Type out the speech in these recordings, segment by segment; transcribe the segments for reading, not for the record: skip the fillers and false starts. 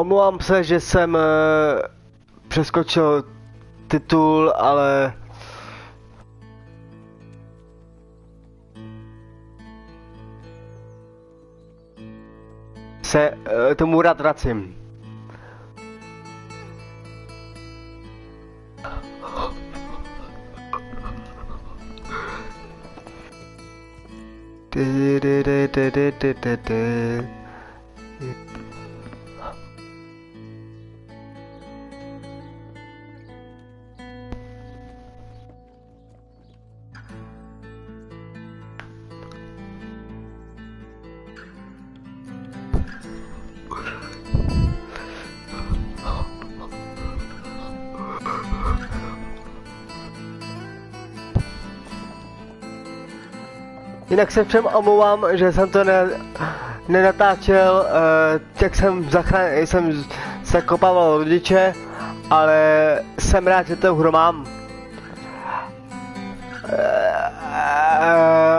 Omlouvám se, že jsem přeskočil titul, ale se tomu rád vracím. Jinak se všem omlouvám, že jsem to nenatáčel, jak jsem se kopával rodiče, ale jsem rád, že tu hru mám.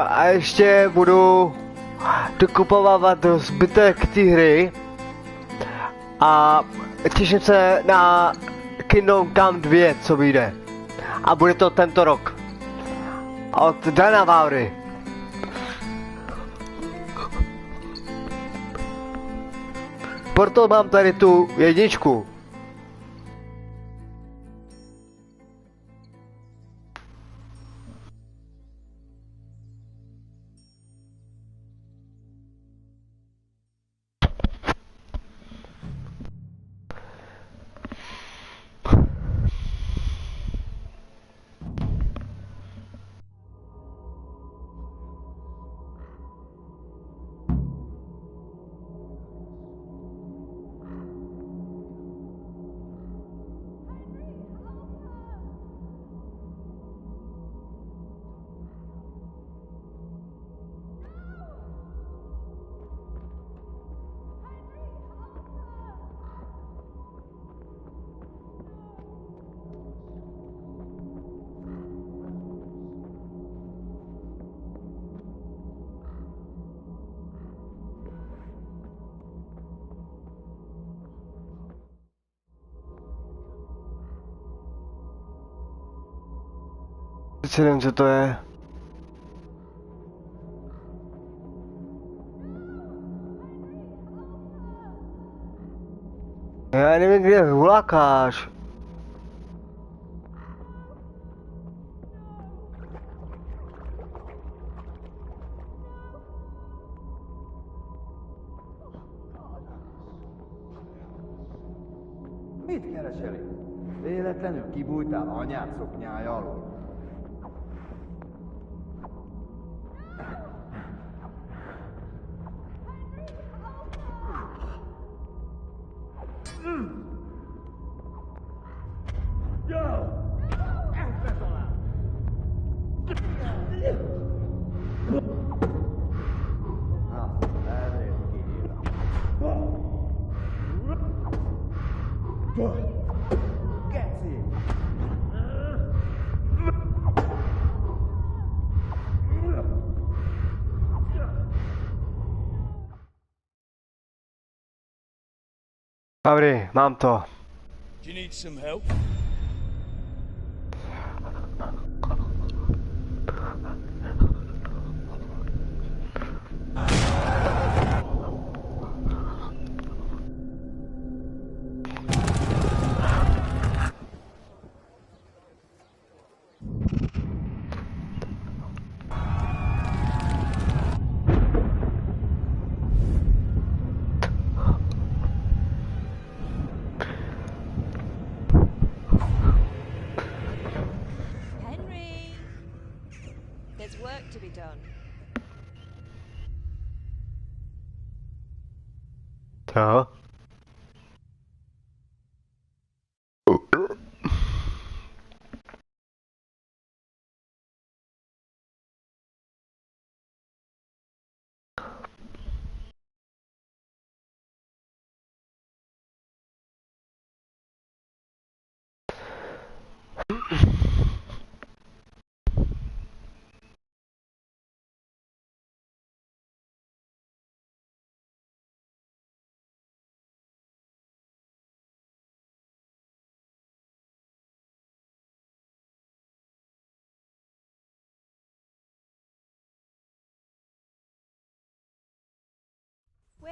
A ještě budu dokupovávat zbytek té hry a těším se na Kidom 2, co vyjde. A bude to tento rok. Od Dana Vávry. Proto mám tady tu jedničku. Teď nevím, co to je. Já nevím, kde je hulákáš. Mit keresel itt? Véletlenül kibújtál anyád szoknyája alól? Dobrý, mám to. Do you need some help? There's work to be done. Co?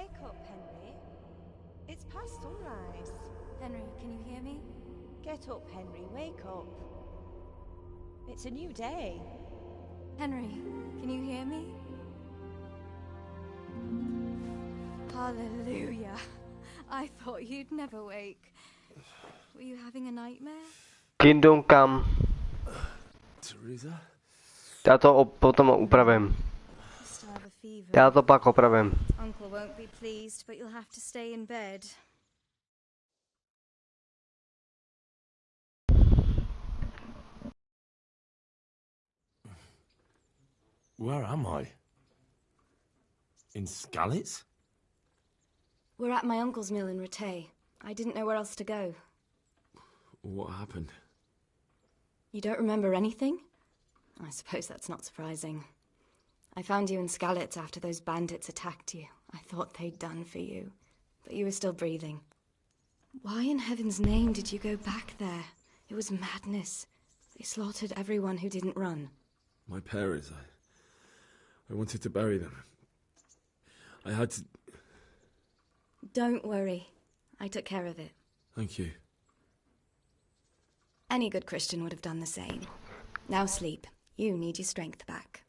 Wake up, Henry. It's past sunrise. Henry, can you hear me? Get up, Henry. Wake up. It's a new day. Henry, can you hear me? Hallelujah. I thought you'd never wake. Were you having a nightmare? Kingdom Come. Teresa? Já to potom upravím. You still have a fever. Já to pak opravím. Uncle won't be pleased, but you'll have to stay in bed. Where am I? In Skalitz? We're at my uncle's mill in Rattay. I didn't know where else to go. What happened? You don't remember anything? I suppose that's not surprising. I found you in Skalitz after those bandits attacked you. I thought they'd done for you, but you were still breathing. Why in heaven's name did you go back there? It was madness. They slaughtered everyone who didn't run. My parents, I wanted to bury them. I had to... Don't worry. I took care of it. Thank you. Any good Christian would have done the same. Now sleep. You need your strength back.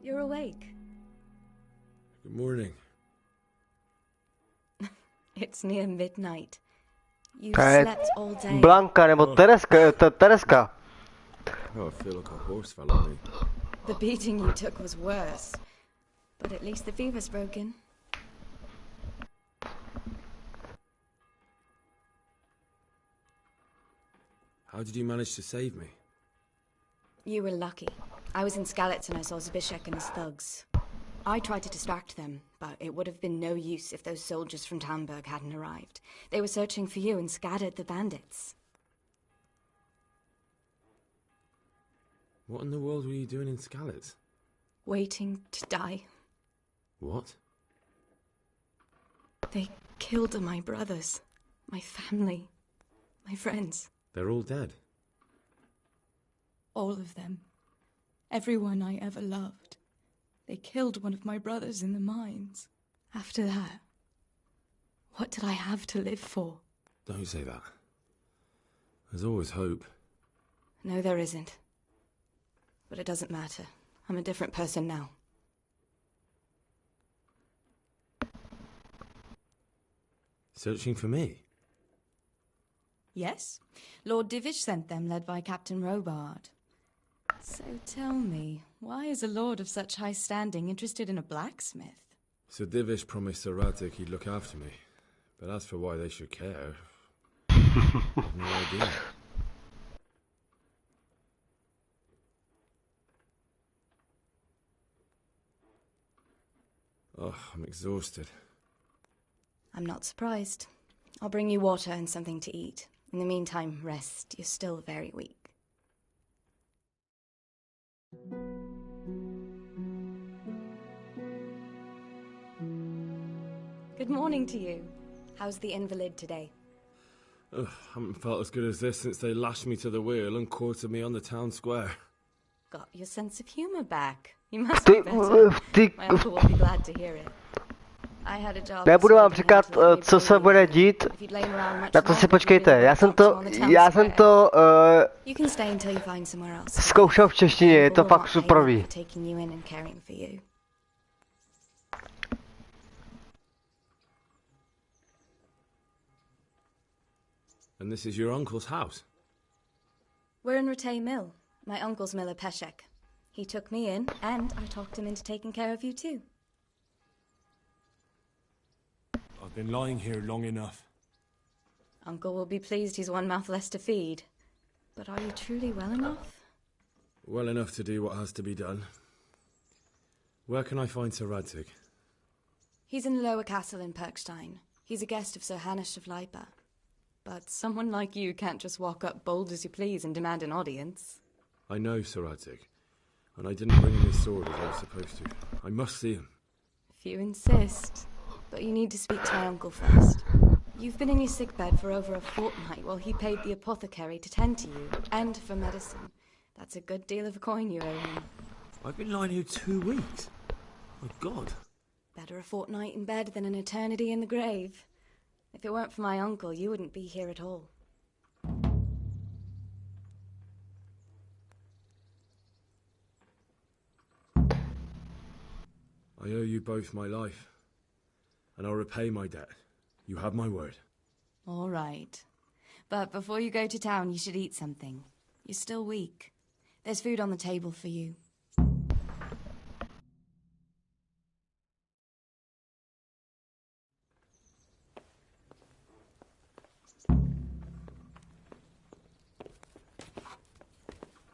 You're awake. Good morning. It's near midnight. You To je slept all day. Blanka nebo Tereska, Tereska. Oh, I feel like a horse fell on me. The beating you took was worse. But at least the fever's broken. How did you manage to save me? You were lucky. I was in Skalitz and I saw Zbyszek and his thugs. I tried to distract them, but it would have been no use if those soldiers from Tamburg hadn't arrived. They were searching for you and scattered the bandits. What in the world were you doing in Skalitz? Waiting to die. What? They killed my brothers, my family, my friends. They're all dead. All of them. Everyone I ever loved. They killed one of my brothers in the mines. After that, what did I have to live for? Don't say that. There's always hope. No, there isn't. But it doesn't matter. I'm a different person now. Searching for me? Yes, Lord Divish sent them, led by Captain Robard. So tell me, why is a lord of such high standing interested in a blacksmith? Sir Divish promised Sir Radzik he'd look after me. But as for why they should care, no idea. Oh, I'm exhausted. I'm not surprised. I'll bring you water and something to eat. In the meantime, rest. You're still very weak. Good morning to you. How's the invalid today? Ugh, haven't felt as good as this since they lashed me to the wheel and quartered me on the town square. Got your sense of humor back. You must be better. My uncle will be glad to hear it. I had a job. Nebudu vám říkat, co se bude dít. Na to si počkejte. Já jsem to zkoušel v češtině, je to fakt superový. And this is your uncle's house? We're in Rattay Mill. My uncle's miller Peshek. He took me in, and I talked him into taking care of you too. I've been lying here long enough. Uncle will be pleased he's one mouth less to feed. But are you truly well enough? Well enough to do what has to be done. Where can I find Sir Radzik? He's in the lower castle in Perkstein. He's a guest of Sir Hanush of Leipa. But someone like you can't just walk up bold as you please and demand an audience. I know Sir Radzik, and I didn't bring him his sword as I was supposed to. I must see him. If you insist. But you need to speak to my uncle first. You've been in your sickbed for over a fortnight while he paid the apothecary to tend to you, and for medicine. That's a good deal of coin you owe him. I've been lying here 2 weeks. My God. Better a fortnight in bed than an eternity in the grave. If it weren't for my uncle, you wouldn't be here at all. I owe you both my life, and I'll repay my debt. You have my word. All right. But before you go to town, you should eat something. You're still weak. There's food on the table for you.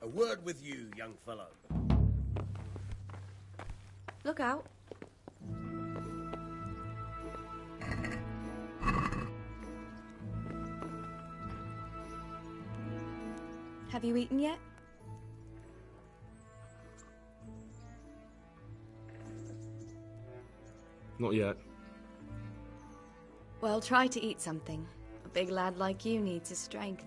A word with you, young fellow. Look out. Have you eaten yet? Not yet. Well, try to eat something. A big lad like you needs his strength.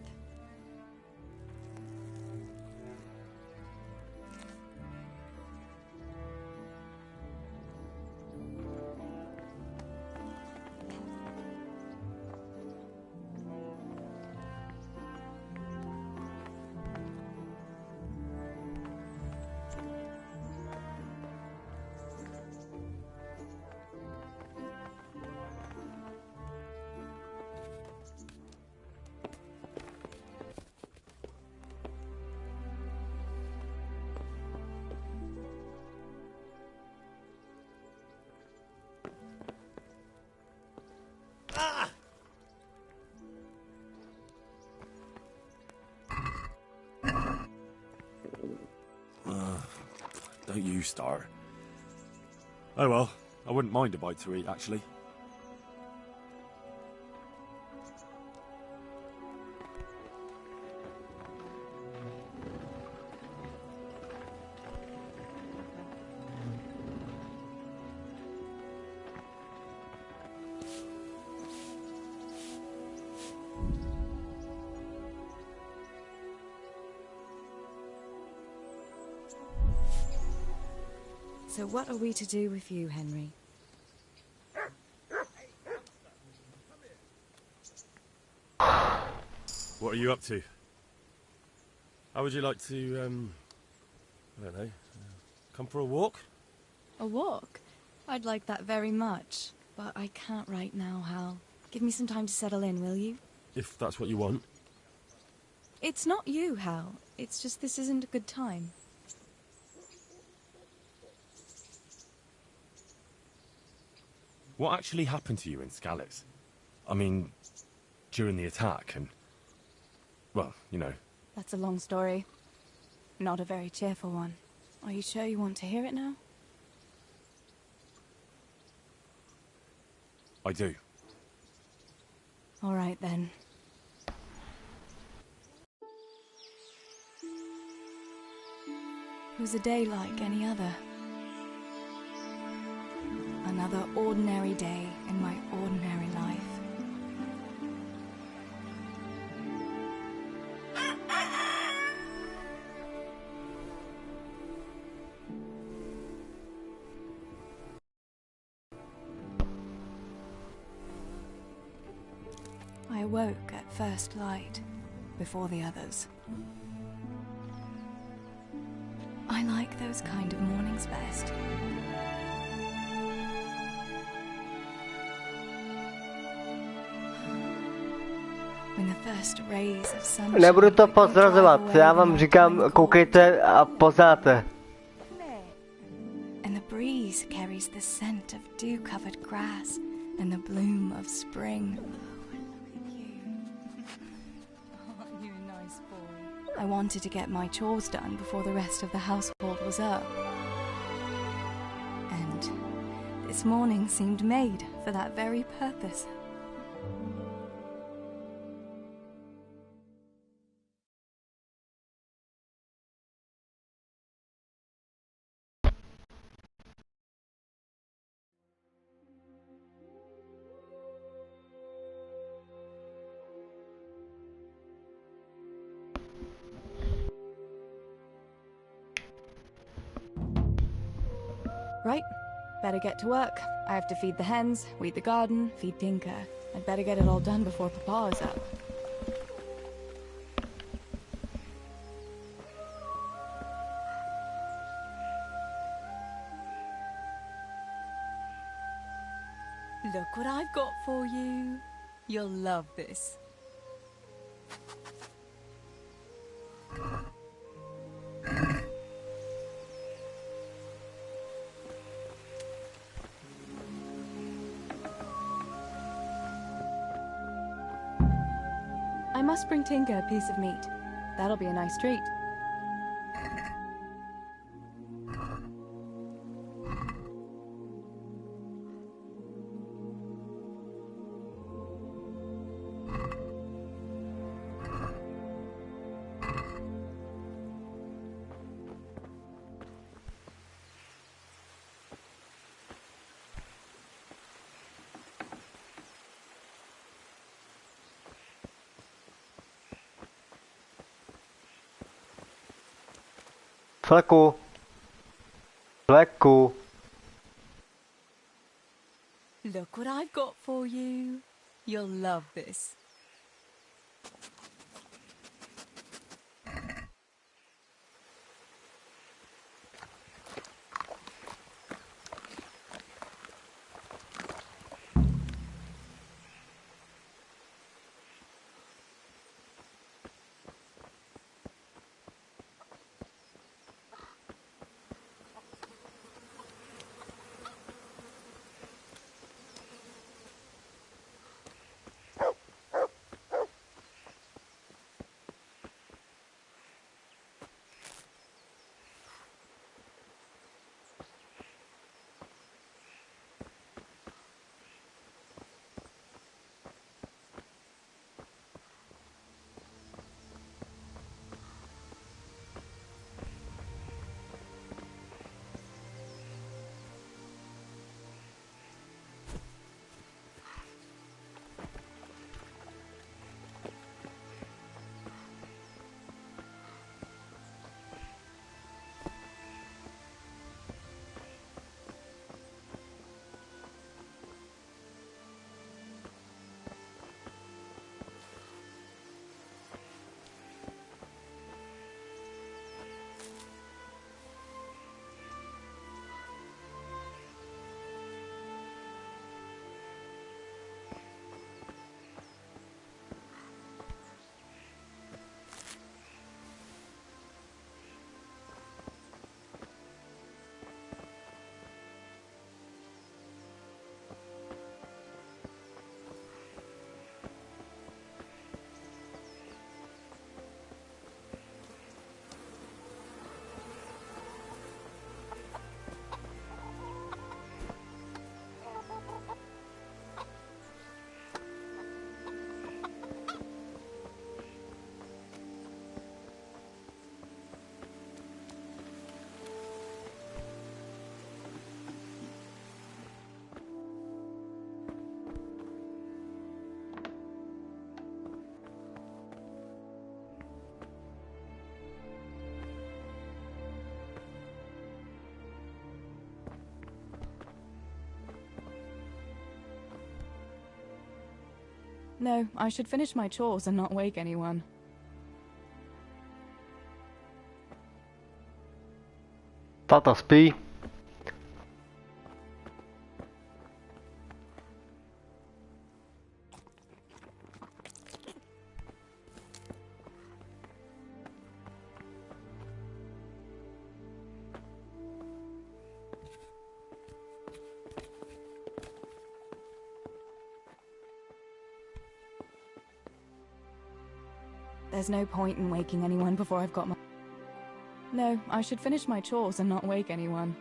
Don't you start. Oh well, I wouldn't mind a bite to eat, actually. So what are we to do with you, Henry? What are you up to? How would you like to, I don't know, come for a walk? A walk? I'd like that very much. But I can't right now, Hal. Give me some time to settle in, will you? If that's what you want. It's not you, Hal. It's just this isn't a good time. What actually happened to you in Skalitz? I mean, during the attack and... well, you know. That's a long story. Not a very cheerful one. Are you sure you want to hear it now? I do. All right, then. It was a day like any other. Another ordinary day in my ordinary life. I awoke at first light, before the others. I like those kind of mornings best. When the first rays of sunshine Nebudu to pozrazovat, já vám říkám, koukejte a poznáte. And the breeze carries the scent of dew-covered grass and the bloom of spring. I wanted to get my chores done before the rest of the household was up. And this morning seemed made for that very purpose. Right. Better get to work. I have to feed the hens, weed the garden, feed Tinker. I'd better get it all done before Papa is up. Look what I've got for you. You'll love this. I must bring Tinker a piece of meat. That'll be a nice treat. Fleku. Fleku. Look what I've got for you. You'll love this. No, I should finish my chores and not wake anyone. Tata spí. There's no point in waking anyone before I've got my... No, I should finish my chores and not wake anyone.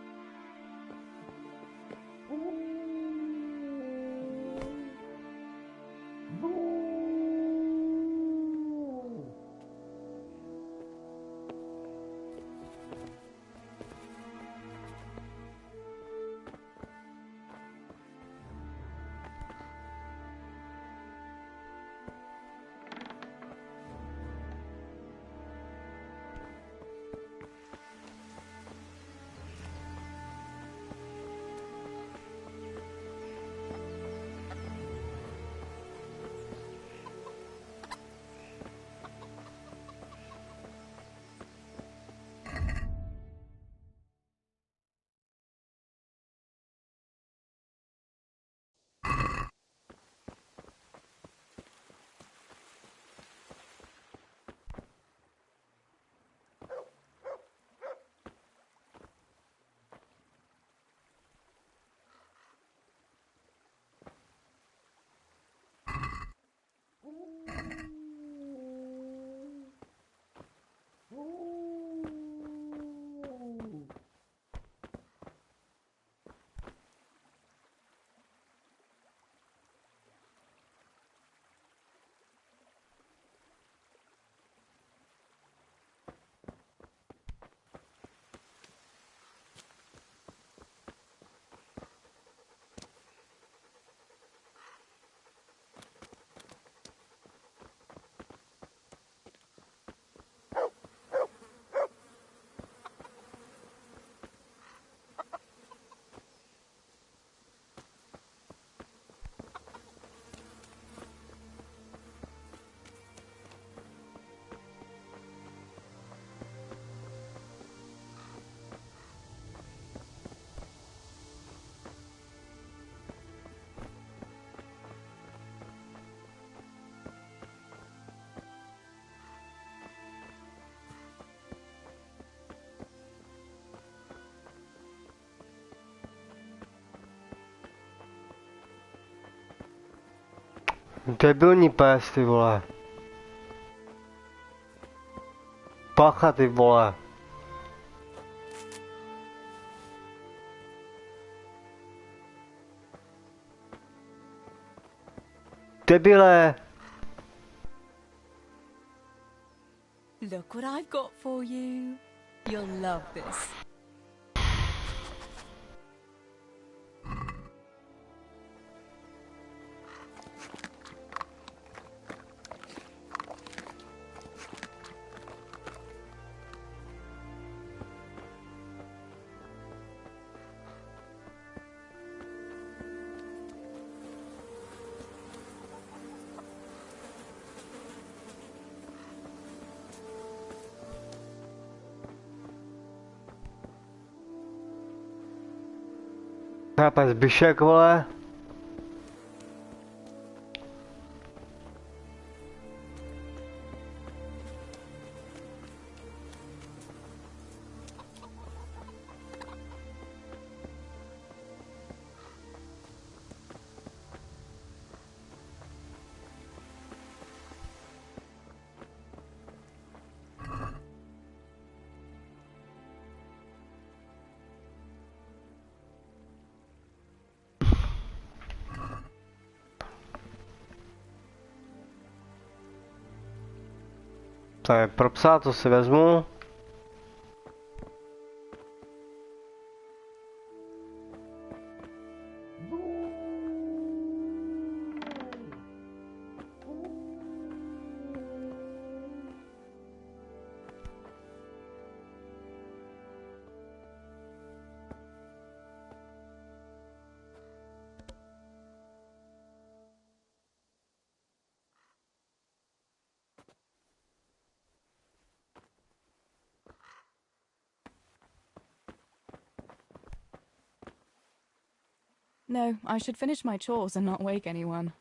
Debilní pes, ty vole. Pacha, ty vole. Debile. Look what I've got for you. You'll love this. Chápeš, Zbyšek, vole. To je pro psa, to si vezmu. No, I should finish my chores and not wake anyone.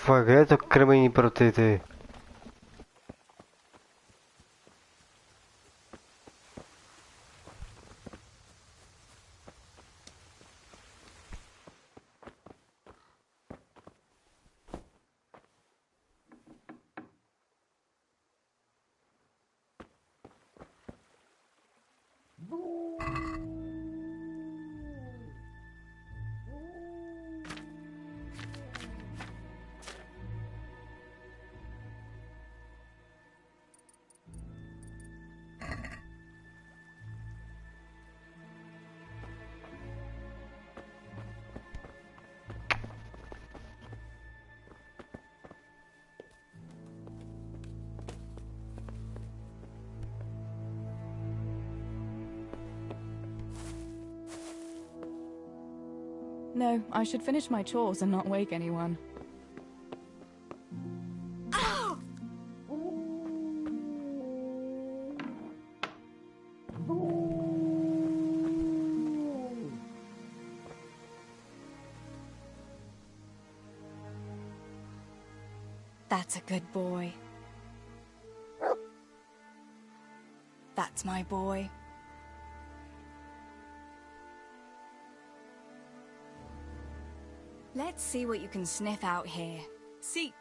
Fakt, je to krmení pro ty. No, I should finish my chores and not wake anyone. That's a good boy. That's my boy. Let's see what you can sniff out here. Seek.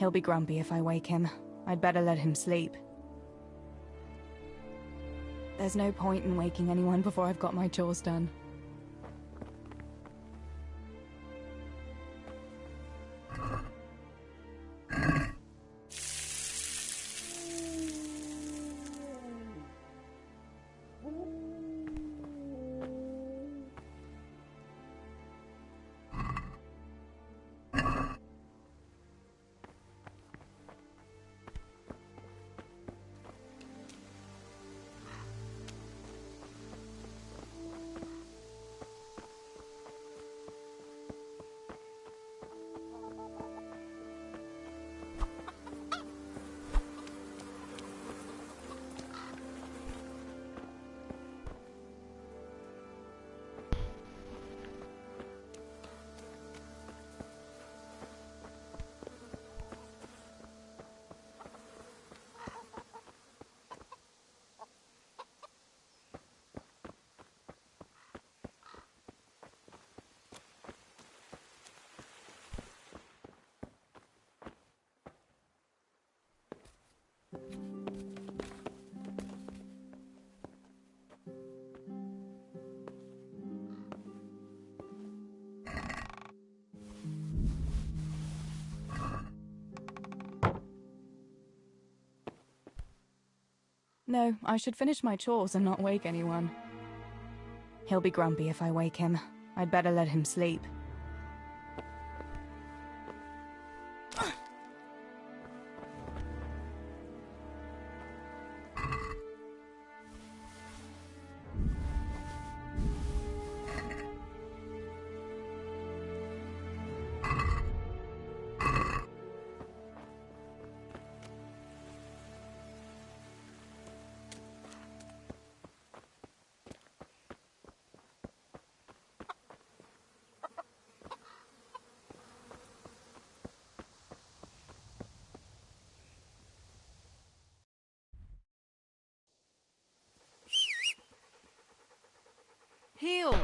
He'll be grumpy if I wake him. I'd better let him sleep. There's no point in waking anyone before I've got my chores done. No, I should finish my chores and not wake anyone. He'll be grumpy if I wake him. I'd better let him sleep. Heel!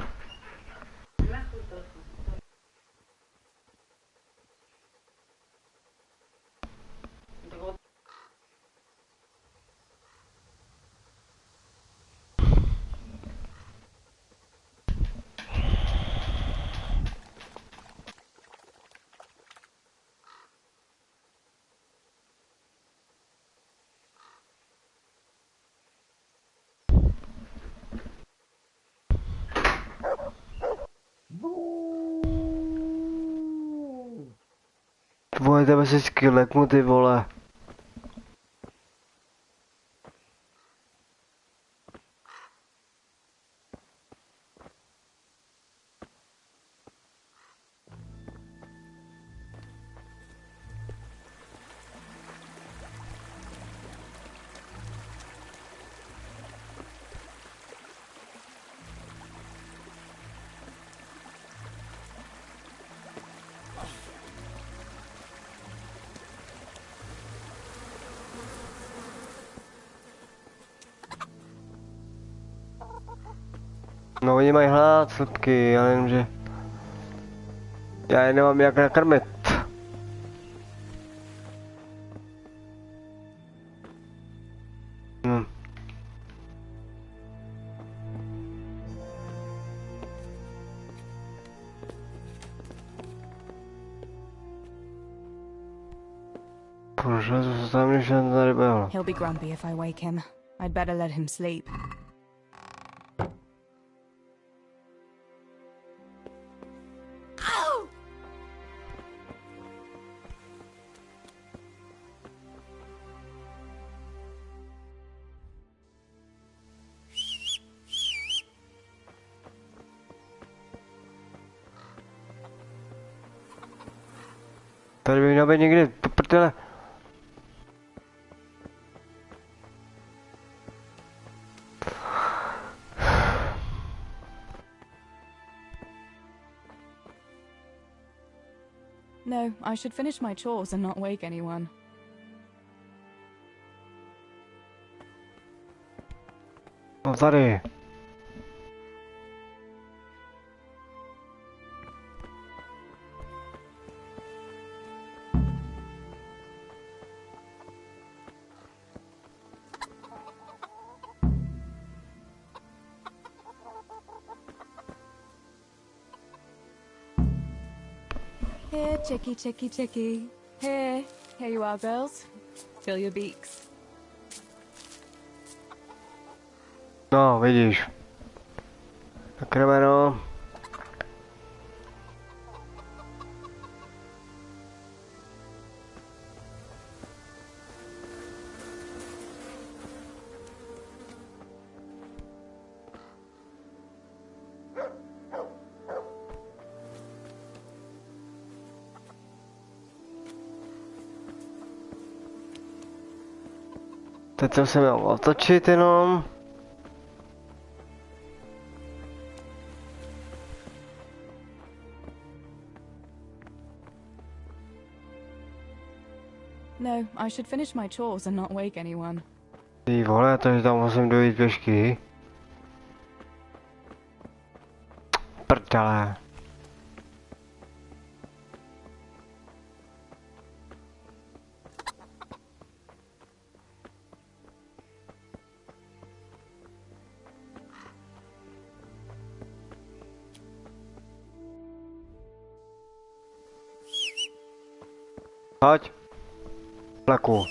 Vole, tebe si skileknu, ty vole. No oni mají hlad, slepky, já nevím, že... Já je nemám jak nakrmit. Bože, co se tam ještě tady bylo? He'll be grumpy if I wake him. I'd better let him sleep. Tady by měl být někdy, to prdele. No, I should finish my chores and not wake anyone. No tady. Here, chicky, chicky, chicky. Here you are, girls. Fill your beaks. No, vidíš. Nakrmeno. Teď jsem se měl otočit jenom. No, I should finish my chores and not wake anyone. Ty vole, takže tam musím dojít pěšky. Prdele. Hoď. Pleku.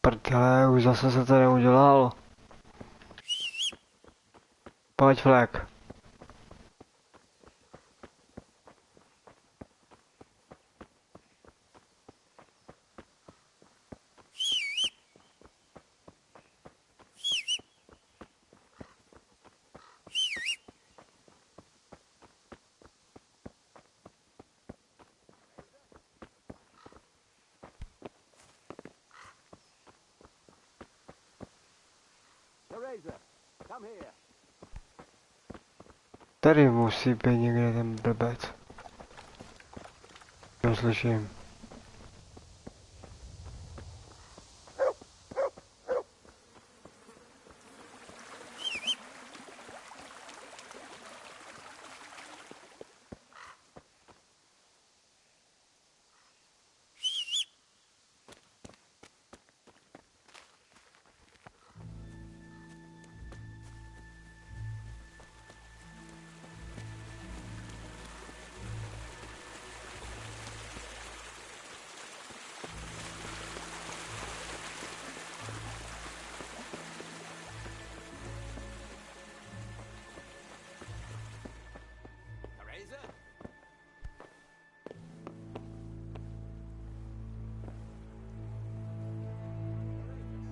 Prdele, už zase se to neudělalo. Pojď, Flek. Tady musí být někde ten blbec. Neslyším.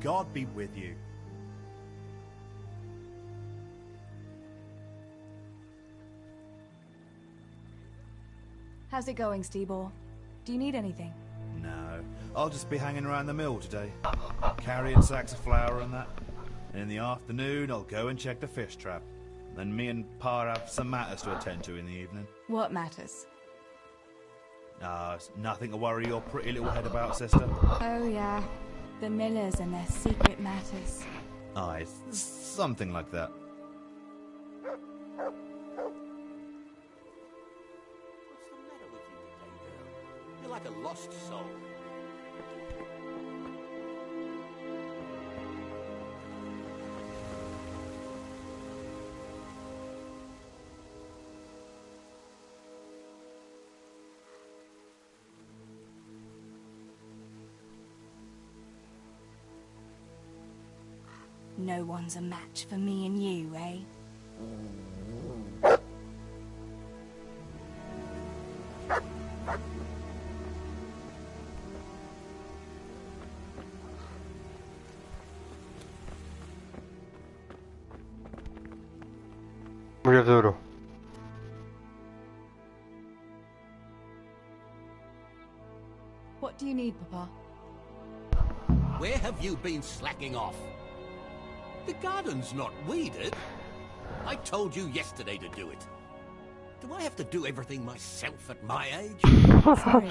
God be with you. How's it going, Steebor? Do you need anything? No, I'll just be hanging around the mill today, carrying sacks of flour and that. And in the afternoon, I'll go and check the fish trap. Then me and Pa have some matters to attend to in the evening. What matters? It's nothing to worry your pretty little head about, sister. Oh, yeah. The Millers and their secret matters. Aye, something like that. What's the matter with you today, girl? You're like a lost soul. No one's a match for me and you, eh? Může vzhůru. What do you need, Papa? Where have you been slacking off? The garden's not weeded. I told you yesterday to do it. Do I have to do everything myself at my age? Sorry.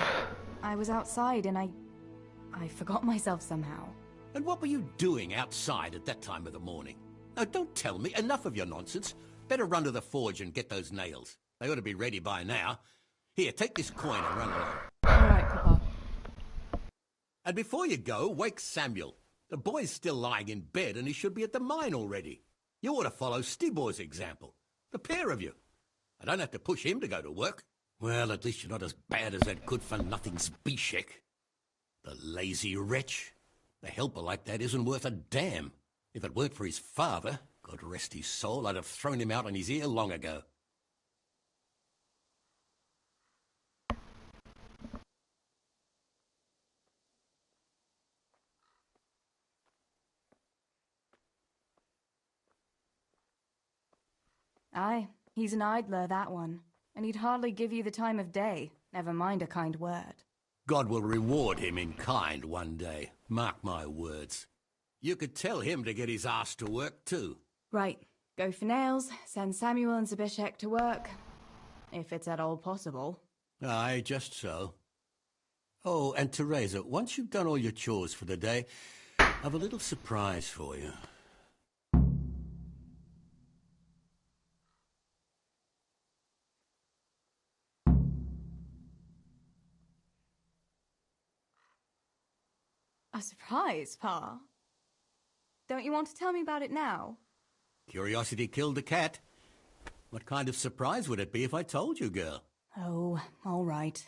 I was outside and I forgot myself somehow. And what were you doing outside at that time of the morning? Now, don't tell me. Enough of your nonsense. Better run to the forge and get those nails. They ought to be ready by now. Here, take this coin and run along. All right, Papa. And before you go, wake Samuel. The boy's still lying in bed and he should be at the mine already. You ought to follow Stibor's example. The pair of you. I don't have to push him to go to work. Well, at least you're not as bad as that good-for-nothing Zbyszek. The lazy wretch. A helper like that isn't worth a damn. If it weren't for his father, God rest his soul, I'd have thrown him out on his ear long ago. Aye, he's an idler, that one. And he'd hardly give you the time of day, never mind a kind word. God will reward him in kind one day. Mark my words. You could tell him to get his ass to work, too. Right, go for nails, send Samuel and Zbyszek to work. If it's at all possible. Aye, just so. Oh, and Teresa, once you've done all your chores for the day, I've a little surprise for you. A surprise, Pa? Don't you want to tell me about it now? Curiosity killed the cat. What kind of surprise would it be if I told you, girl? Oh, all right.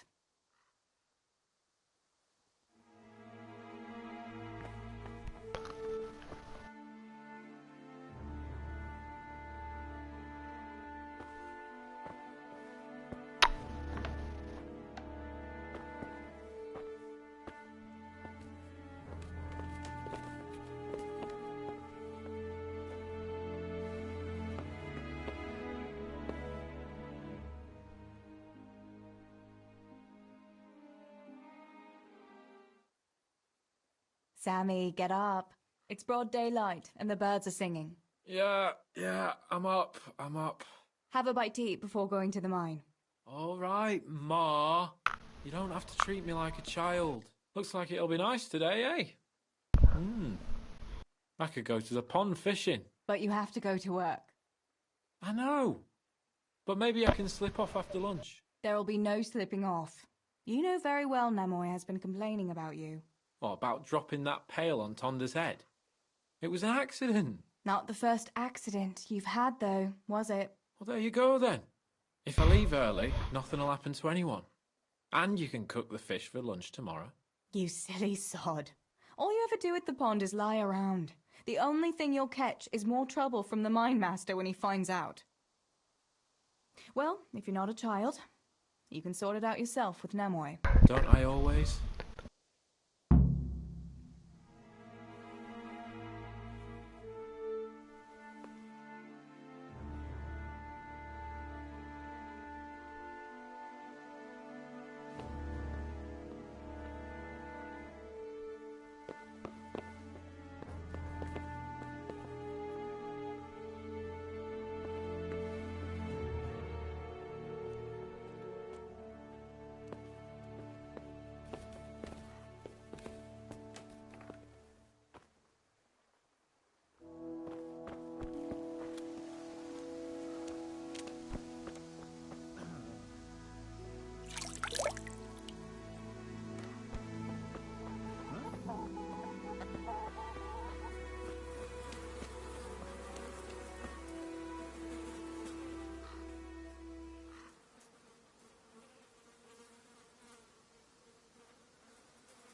Sammy, get up. It's broad daylight and the birds are singing. Yeah, I'm up. Have a bite to eat before going to the mine. All right, Ma. You don't have to treat me like a child. Looks like it'll be nice today, eh? I could go to the pond fishing. But you have to go to work. I know. But maybe I can slip off after lunch. There'll be no slipping off. You know very well Nemoy has been complaining about you. What about dropping that pail on Tonda's head? It was an accident. Not the first accident you've had, though, was it? Well, there you go, then. If I leave early, nothing will happen to anyone. And you can cook the fish for lunch tomorrow. You silly sod. All you ever do at the pond is lie around. The only thing you'll catch is more trouble from the mine master when he finds out. Well, if you're not a child, you can sort it out yourself with Nemoy. Don't I always?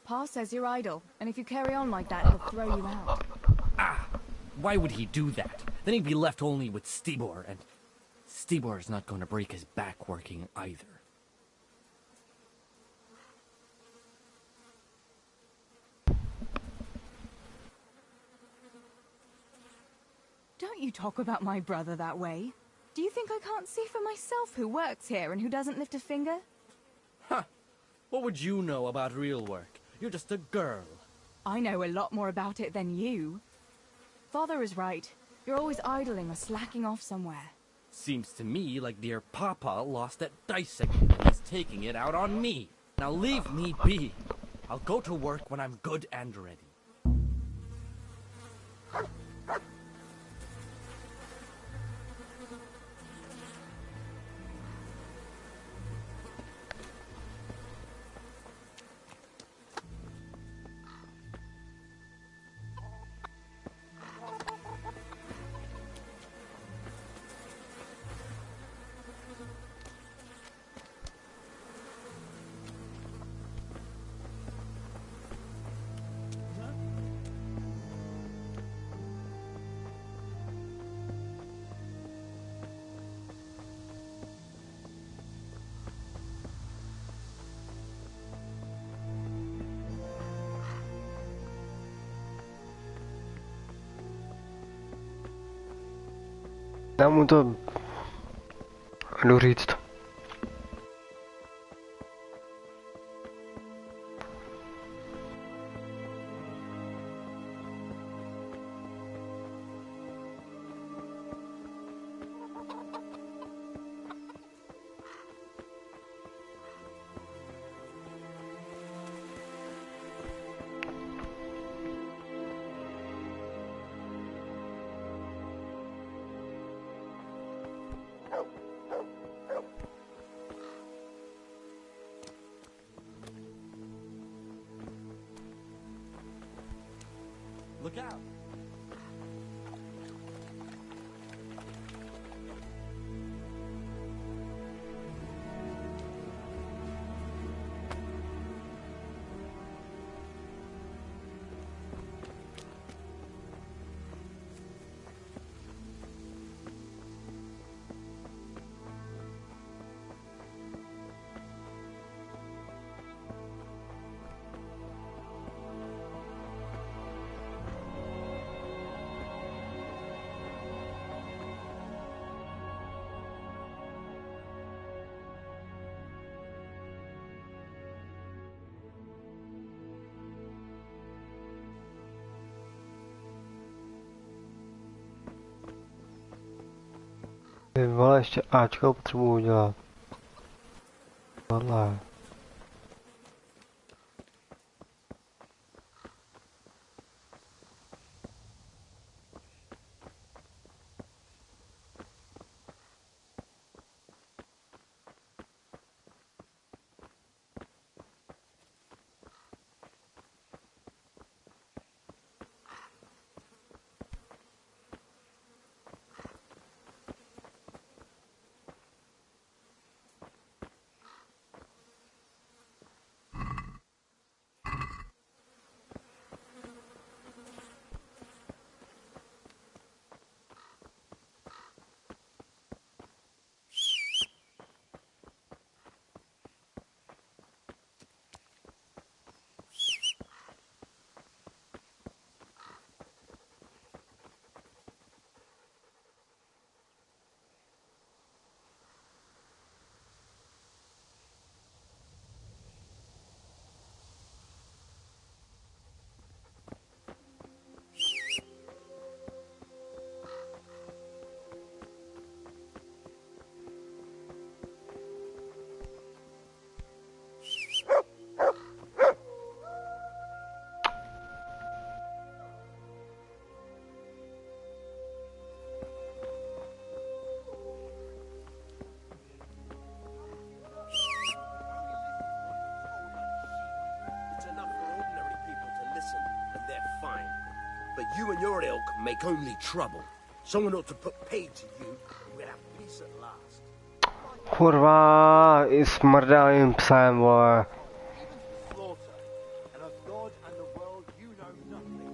Pa says you're idle, and if you carry on like that, he'll throw you out. Ah! Why would he do that? Then he'd be left only with Stibor, and Stibor's not going to break his back working either. Don't you talk about my brother that way. Do you think I can't see for myself who works here and who doesn't lift a finger? Huh! What would you know about real work? You're just a girl. I know a lot more about it than you. Father is right. You're always idling or slacking off somewhere. Seems to me like dear Papa lost at dice again. He's taking it out on me. Now leave me be. I'll go to work when I'm good and ready. Já mu to jdu říct. Look out! Ty vole, ještě Ačko potřebuji udělat. Tohle. But you and your ilk make only trouble. Someone ought to put paid to you, and we'll have peace at last. Kurva, i smrdavým psem, vole. And of God and the world you know nothing.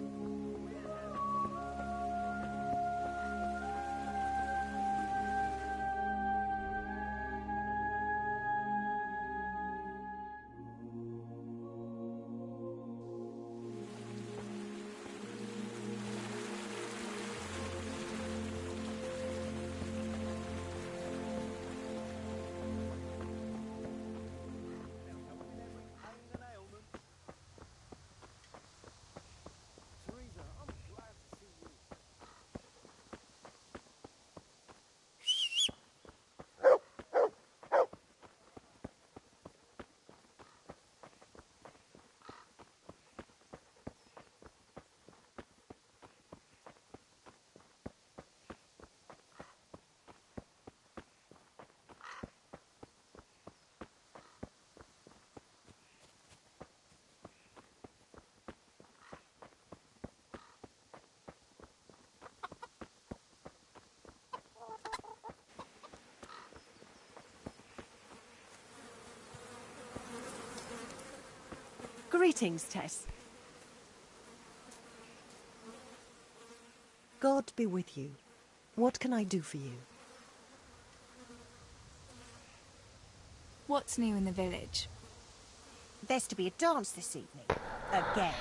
Greetings, Tess. God be with you. What can I do for you? What's new in the village? There's to be a dance this evening. Again.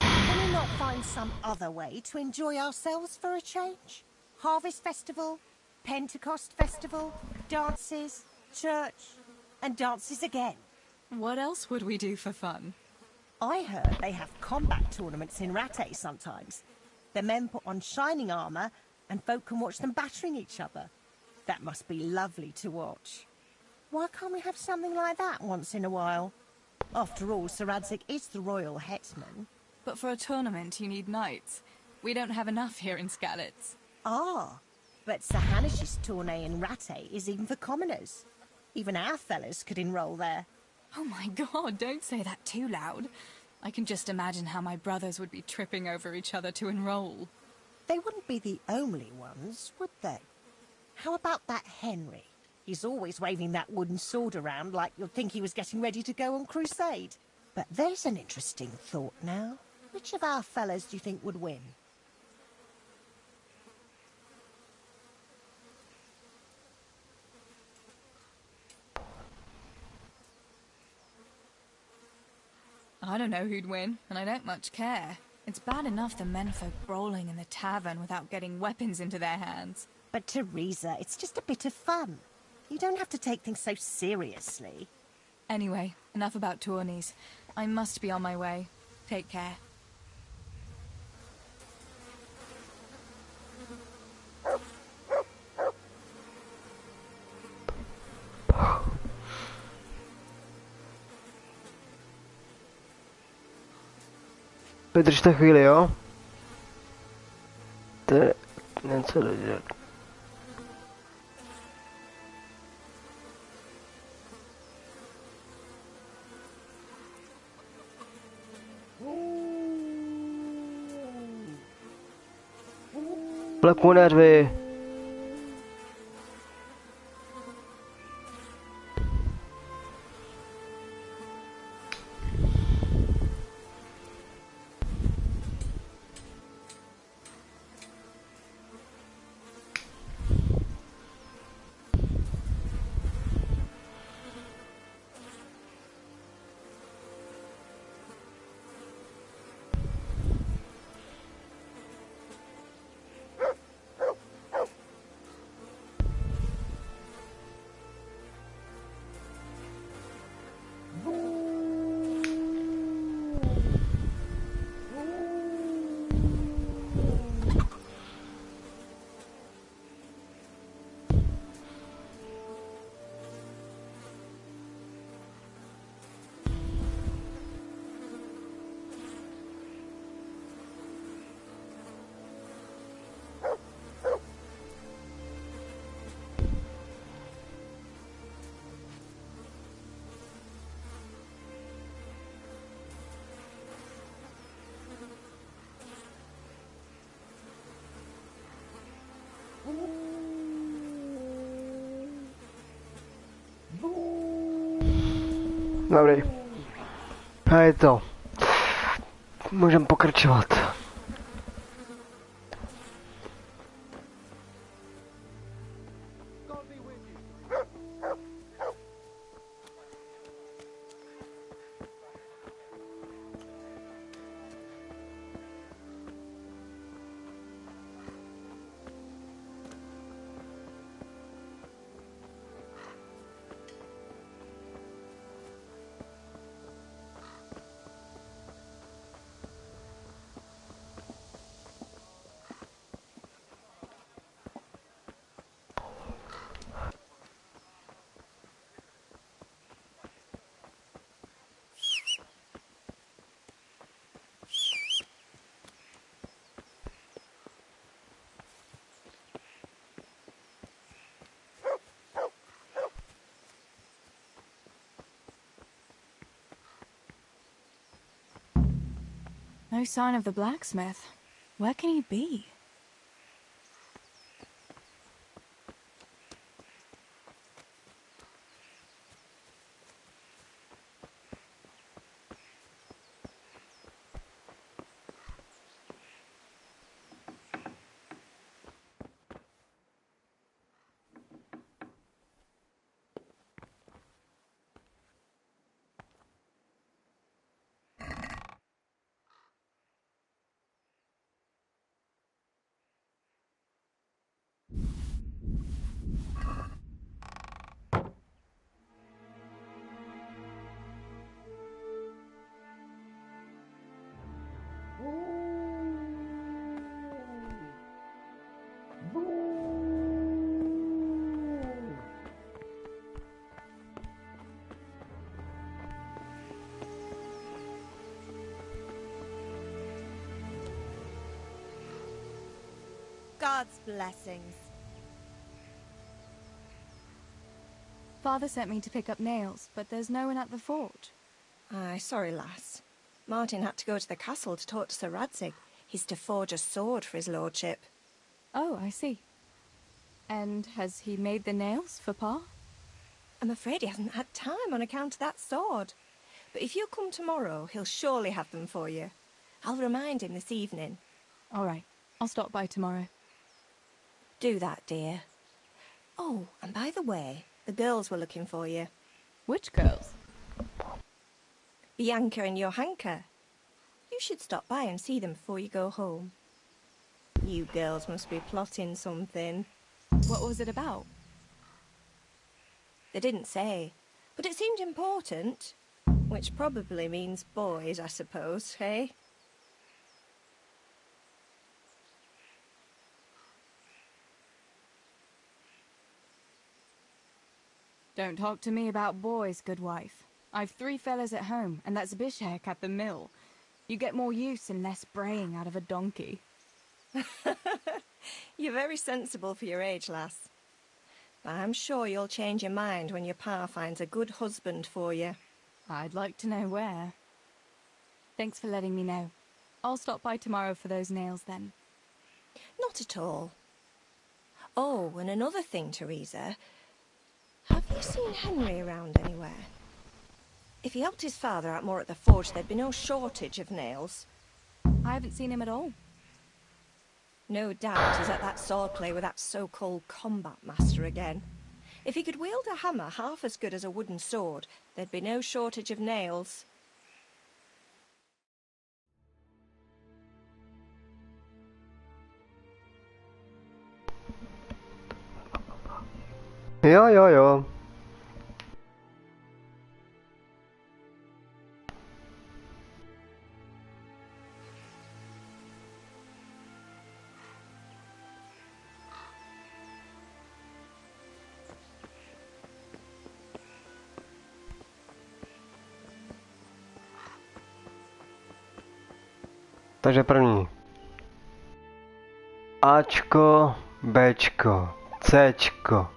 Can we not find some other way to enjoy ourselves for a change? Harvest festival? Pentecost festival, dances, church, and dances again. What else would we do for fun? I heard they have combat tournaments in Rattay sometimes. The men put on shining armour, and folk can watch them battering each other. That must be lovely to watch. Why can't we have something like that once in a while? After all, Sir Radzig is the royal hetman. But for a tournament, you need knights. We don't have enough here in Skalitz. Ah, but Sir Hanish's tourney in Rattay is even for commoners. Even our fellas could enroll there. Oh my god, don't say that too loud. I can just imagine how my brothers would be tripping over each other to enroll. They wouldn't be the only ones, would they? How about that Henry? He's always waving that wooden sword around like you'd think he was getting ready to go on crusade. But there's an interesting thought now. Which of our fellas do you think would win? I don't know who'd win, and I don't much care. It's bad enough the menfolk brawling in the tavern without getting weapons into their hands. But Teresa, it's just a bit of fun. You don't have to take things so seriously. Anyway, enough about tourneys. I must be on my way. Take care. Vydržte chvíli, jo? To je něco dodělat. Pleku nervy. Dobrý. A je to. Můžeme pokračovat. No sign of the blacksmith. Where can he be? God's blessings. Father sent me to pick up nails, but there's no one at the forge. Aye, sorry, lass. Martin had to go to the castle to talk to Sir Radzig. He's to forge a sword for his lordship. Oh, I see. And has he made the nails for Pa? I'm afraid he hasn't had time on account of that sword. But if you come tomorrow, he'll surely have them for you. I'll remind him this evening. All right, I'll stop by tomorrow. Do that, dear. Oh, and by the way, the girls were looking for you. Which girls? Bianca and Johanka. You should stop by and see them before you go home. You girls must be plotting something. What was it about? They didn't say, but it seemed important. Which probably means boys, I suppose, hey? Don't talk to me about boys, good wife. I've 3 fellas at home, and that's Bishek at the mill. You get more use and less braying out of a donkey. You're very sensible for your age, lass. But I'm sure you'll change your mind when your pa finds a good husband for you. I'd like to know where. Thanks for letting me know. I'll stop by tomorrow for those nails then. Not at all. Oh, and another thing, Teresa. Have you seen Henry around anywhere? If he helped his father out more at the forge, there'd be no shortage of nails. I haven't seen him at all. No doubt he's at that swordplay with that so-called combat master again. If he could wield a hammer half as good as a wooden sword, there'd be no shortage of nails. Jo. Takže první. Ačko, Bčko, Cčko.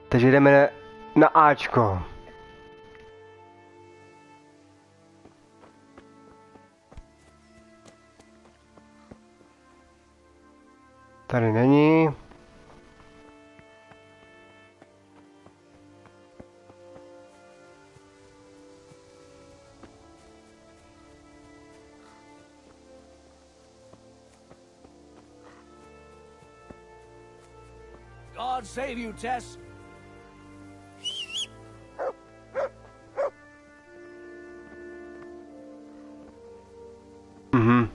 Takže jdeme na Ačko. Tady není. God save you, Tess. Mhm.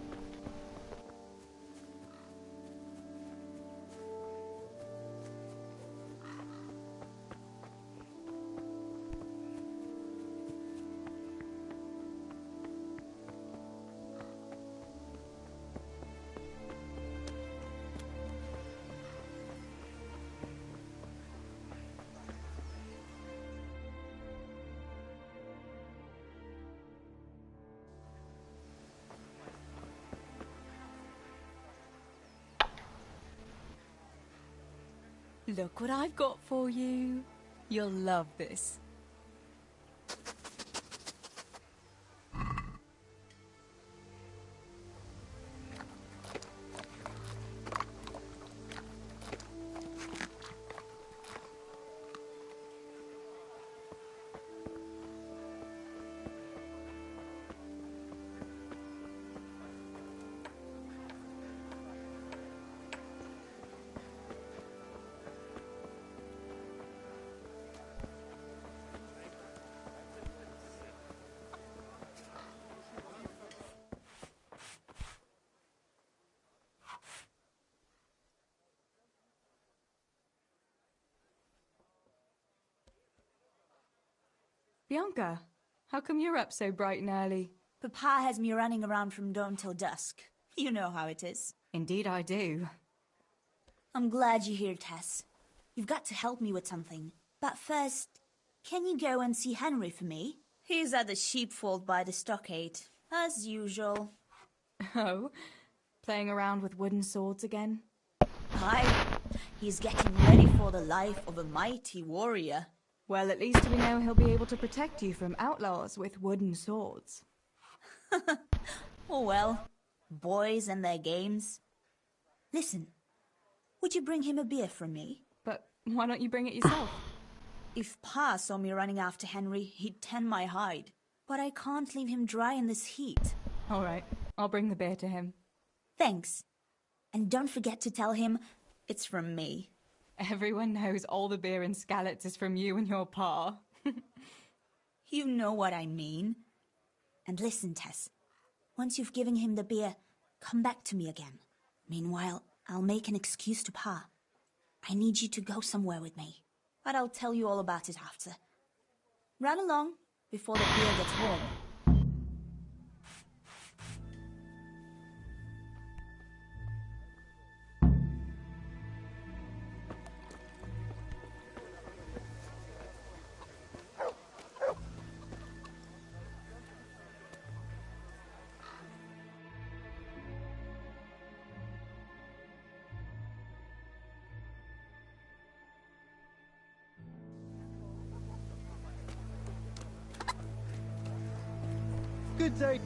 Look what I've got for you. You'll love this. Bianca, how come you're up so bright and early? Papa has me running around from dawn till dusk. You know how it is. Indeed I do. I'm glad you're here, Tess. You've got to help me with something. But first, can you go and see Henry for me? He's at the sheepfold by the stockade, as usual. Oh, Playing around with wooden swords again? Aye. He's getting ready for the life of a mighty warrior. Well, at least we know he'll be able to protect you from outlaws with wooden swords. Oh well, boys and their games. Listen, would you bring him a beer from me? But why don't you bring it yourself? If Pa saw me running after Henry, he'd tan my hide. But I can't leave him dry in this heat. All right, I'll bring the beer to him. Thanks. And don't forget to tell him it's from me. Everyone knows all the beer in Skalitz is from you and your Pa. You know what I mean. And listen, Tess. Once you've given him the beer, come back to me again. Meanwhile, I'll make an excuse to Pa. I need you to go somewhere with me. But I'll tell you all about it after. Run along before the beer gets warm. Good day.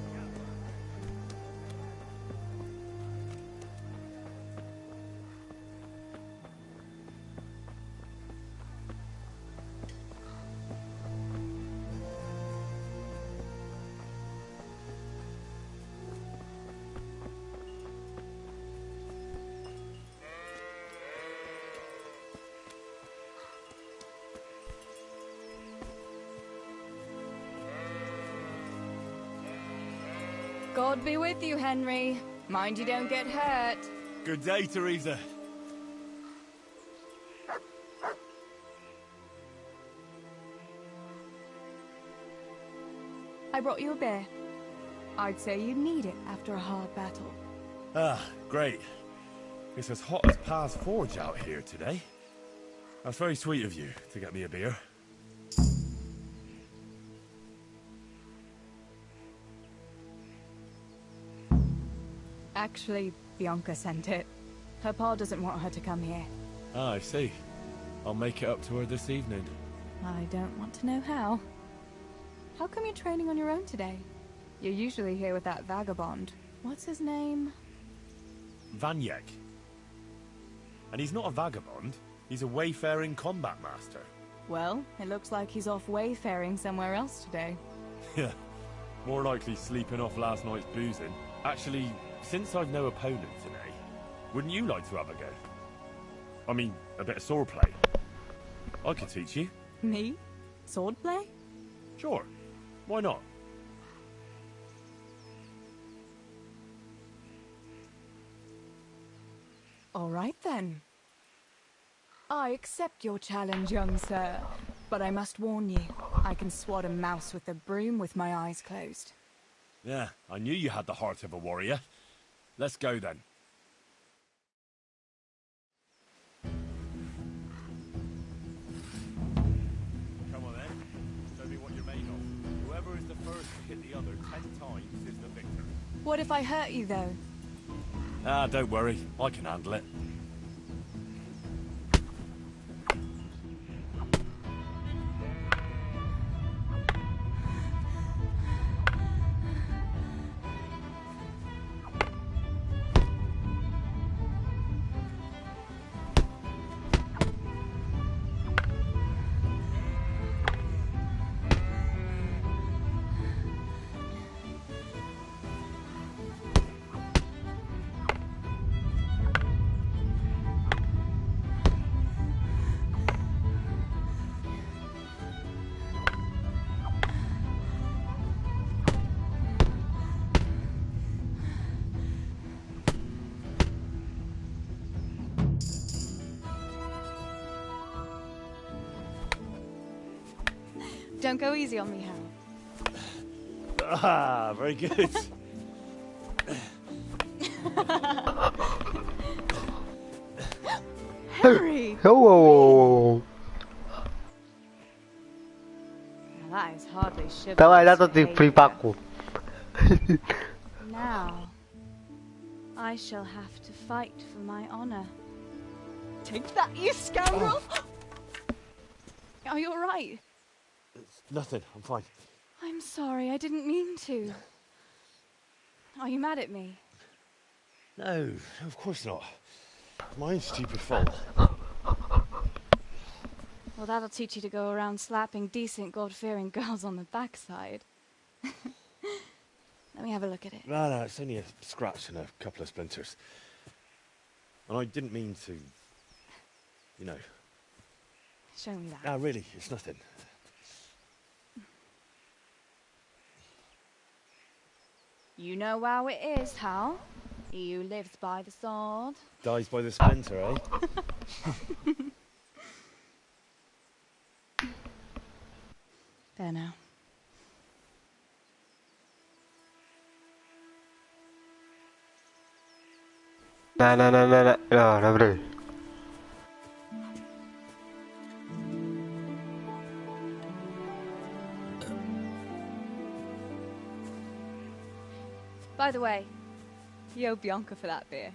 God be with you, Henry. Mind you don't get hurt. Good day, Teresa. I brought you a beer. I'd say you need it after a hard battle. Ah, great. It's as hot as Pa's Forge out here today. That's very sweet of you to get me a beer. Actually, Bianca sent it. Her pa doesn't want her to come here. Ah, I see. I'll make it up to her this evening. I don't want to know how. How come you're training on your own today? You're usually here with that vagabond. What's his name? Vanyek. And he's not a vagabond. He's a wayfaring combat master. Well, it looks like he's off wayfaring somewhere else today. Yeah. More likely sleeping off last night's boozing. Actually, since I've no opponent today, wouldn't you like to have a go? I mean, a bit of swordplay. I could teach you. Me? Swordplay? Sure. Why not? All right then. I accept your challenge, young sir. But I must warn you, I can swat a mouse with a broom with my eyes closed. Yeah, I knew you had the heart of a warrior. Let's go then. Come on then. Show me what you're made of. Whoever is the first to hit the other 10 times is the victor. What if I hurt you, though? Ah, don't worry. I can handle it. Don't go easy on me, Hal. Ah, very good. Henry! Oh. Now that is hardly chivalrous Давай, да, тут ты behavior. припаку. Now, I shall have to fight for my honor. Take that, you scoundrel! Are you alright? It's nothing. I'm fine. I'm sorry, I didn't mean to. Are you mad at me? No, of course not. My own stupid fault. Well, that'll teach you to go around slapping decent, God-fearing girls on the backside. Let me have a look at it. No, it's only a scratch and a couple of splinters. And I didn't mean to, you know. Show me that. No, really, it's nothing. You know how it is, Hal. He who lives by the sword Dies by the splinter, eh? There now. No, dobrý. By the way, you owe Bianca for that beer.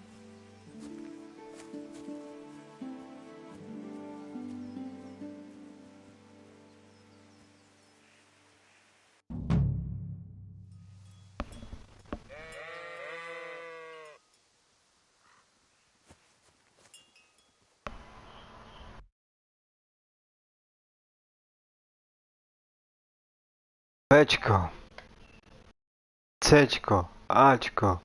Bčko. Cčko. Ačko.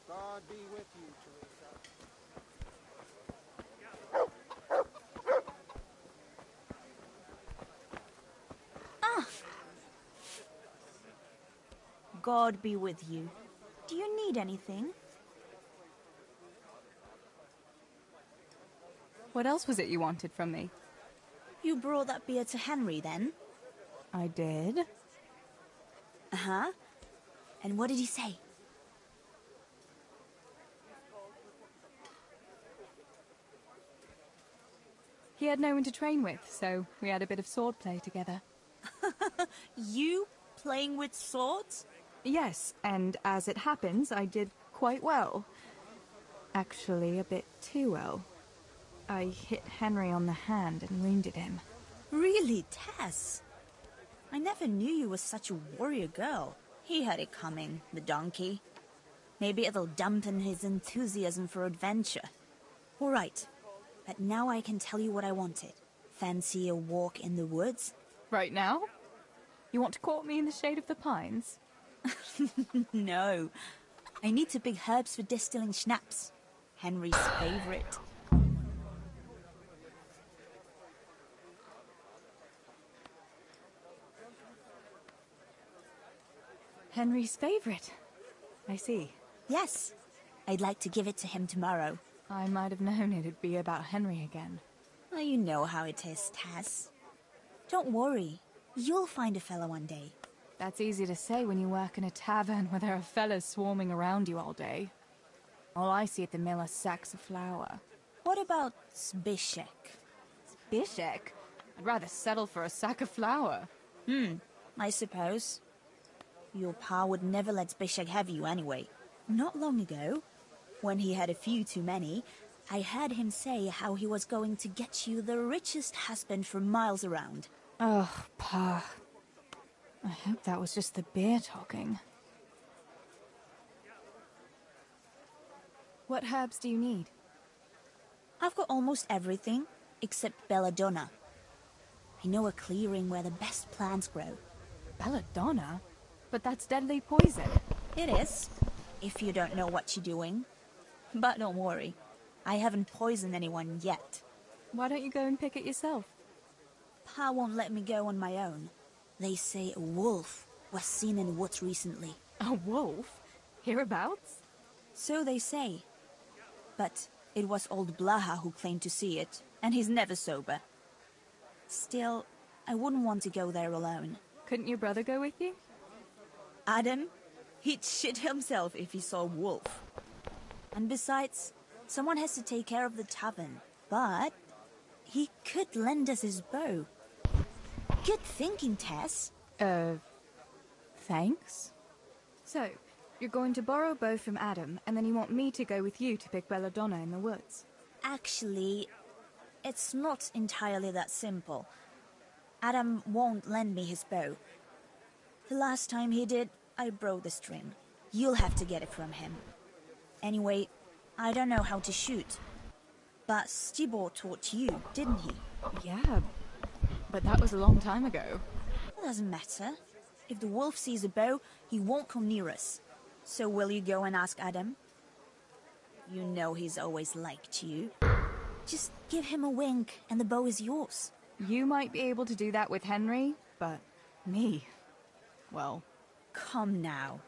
God be with you, Teresa. God be with you. Do you need anything? What else was it you wanted from me? You brought that beer to Henry, then? I did. Uh-huh. And what did he say? He had no one to train with, so we had a bit of swordplay together. You playing with swords? Yes, and as it happens, I did quite well. Actually, a bit too well. I hit Henry on the hand and wounded him. Really, Tess? I never knew you were such a warrior girl. He had it coming, the donkey. Maybe it'll dampen his enthusiasm for adventure. All right, but now I can tell you what I wanted. Fancy a walk in the woods? Right now? You want to court me in the shade of the pines? No. I need to pick herbs for distilling schnapps. Henry's favorite. Henry's favorite. I see. Yes. I'd like to give it to him tomorrow. I might have known it'd be about Henry again. Well, you know how it is, Tess. Don't worry. You'll find a fella one day. That's easy to say when you work in a tavern where there are fellas swarming around you all day. All I see at the mill are sacks of flour. What about Zbyszek? Zbyszek? I'd rather settle for a sack of flour. I suppose. Your pa would never let Zbyszek have you anyway. Not long ago, when he had a few too many, I heard him say how he was going to get you the richest husband for miles around. Oh, Pa. I hope that was just the beer talking. What herbs do you need? I've got almost everything, except belladonna. I know a clearing where the best plants grow. Belladonna? But that's deadly poison. It is, if you don't know what you're doing. But don't worry, I haven't poisoned anyone yet. Why don't you go and pick it yourself? Pa won't let me go on my own. They say a wolf was seen in the woods recently. A wolf? Hereabouts? So they say. But it was old Blaha who claimed to see it, and he's never sober. Still, I wouldn't want to go there alone. Couldn't your brother go with you? Adam? He'd shit himself if he saw a wolf. And besides, someone has to take care of the tavern. But he could lend us his bow. Good thinking, Tess. Thanks. So, you're going to borrow a bow from Adam, and then you want me to go with you to pick belladonna in the woods? Actually, it's not entirely that simple. Adam won't lend me his bow. The last time he did, I broke the string. You'll have to get it from him. Anyway, I don't know how to shoot. But Stibor taught you, didn't he? Yeah, but that was a long time ago. It doesn't matter. If the wolf sees a bow, he won't come near us. So will you go and ask Adam? You know he's always liked you. Just give him a wink and the bow is yours. You might be able to do that with Henry, but me, well... Come now.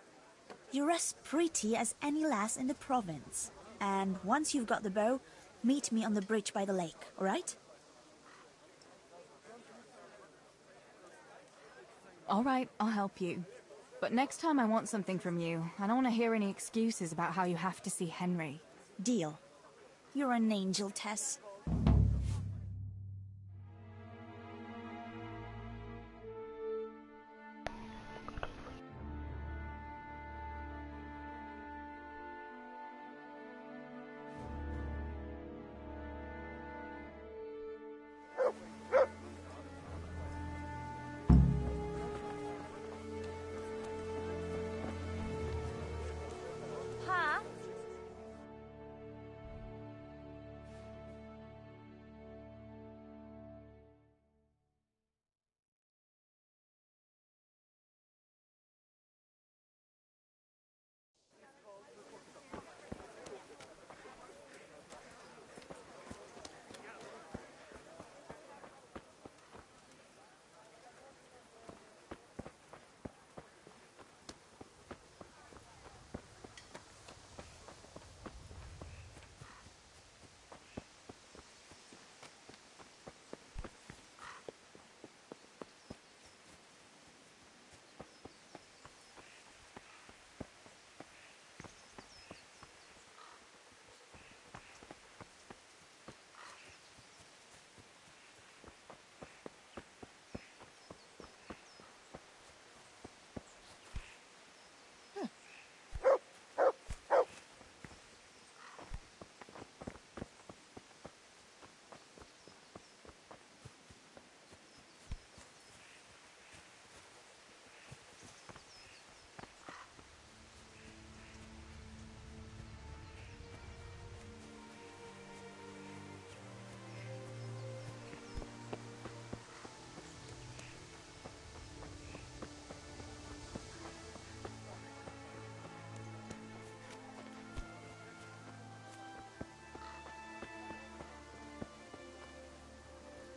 You're as pretty as any lass in the province. And once you've got the bow, meet me on the bridge by the lake, all right? All right, I'll help you. But next time I want something from you. I don't want to hear any excuses about how you have to see Henry. Deal. You're an angel, Tess.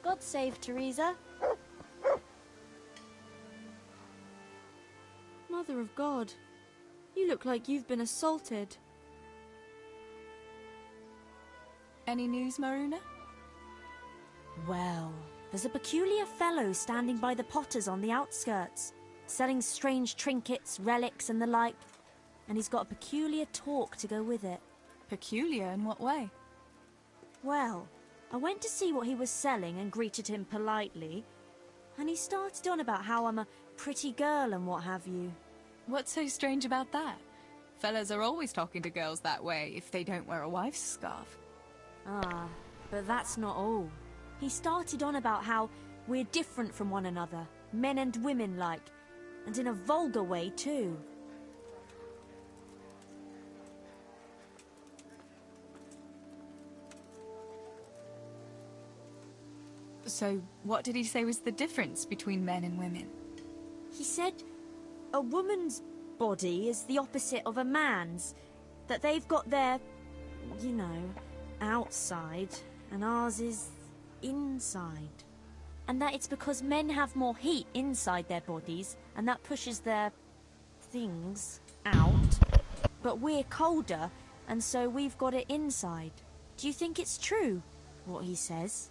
God save Teresa. Mother of God, you look like you've been assaulted. Any news, Maruna? Well, there's a peculiar fellow standing by the potters on the outskirts, selling strange trinkets, relics and the like, and he's got a peculiar talk to go with it. Peculiar in what way? Well, I went to see what he was selling and greeted him politely, and he started on about how I'm a pretty girl and what have you. What's so strange about that? Fellas are always talking to girls that way if they don't wear a wife's scarf. Ah, but that's not all. He started on about how we're different from one another, men and women like, and in a vulgar way too. So, what did he say was the difference between men and women? He said a woman's body is the opposite of a man's, that they've got their, you know, outside, and ours is inside. And that it's because men have more heat inside their bodies, and that pushes their things out. But we're colder, and so we've got it inside. Do you think it's true, what he says?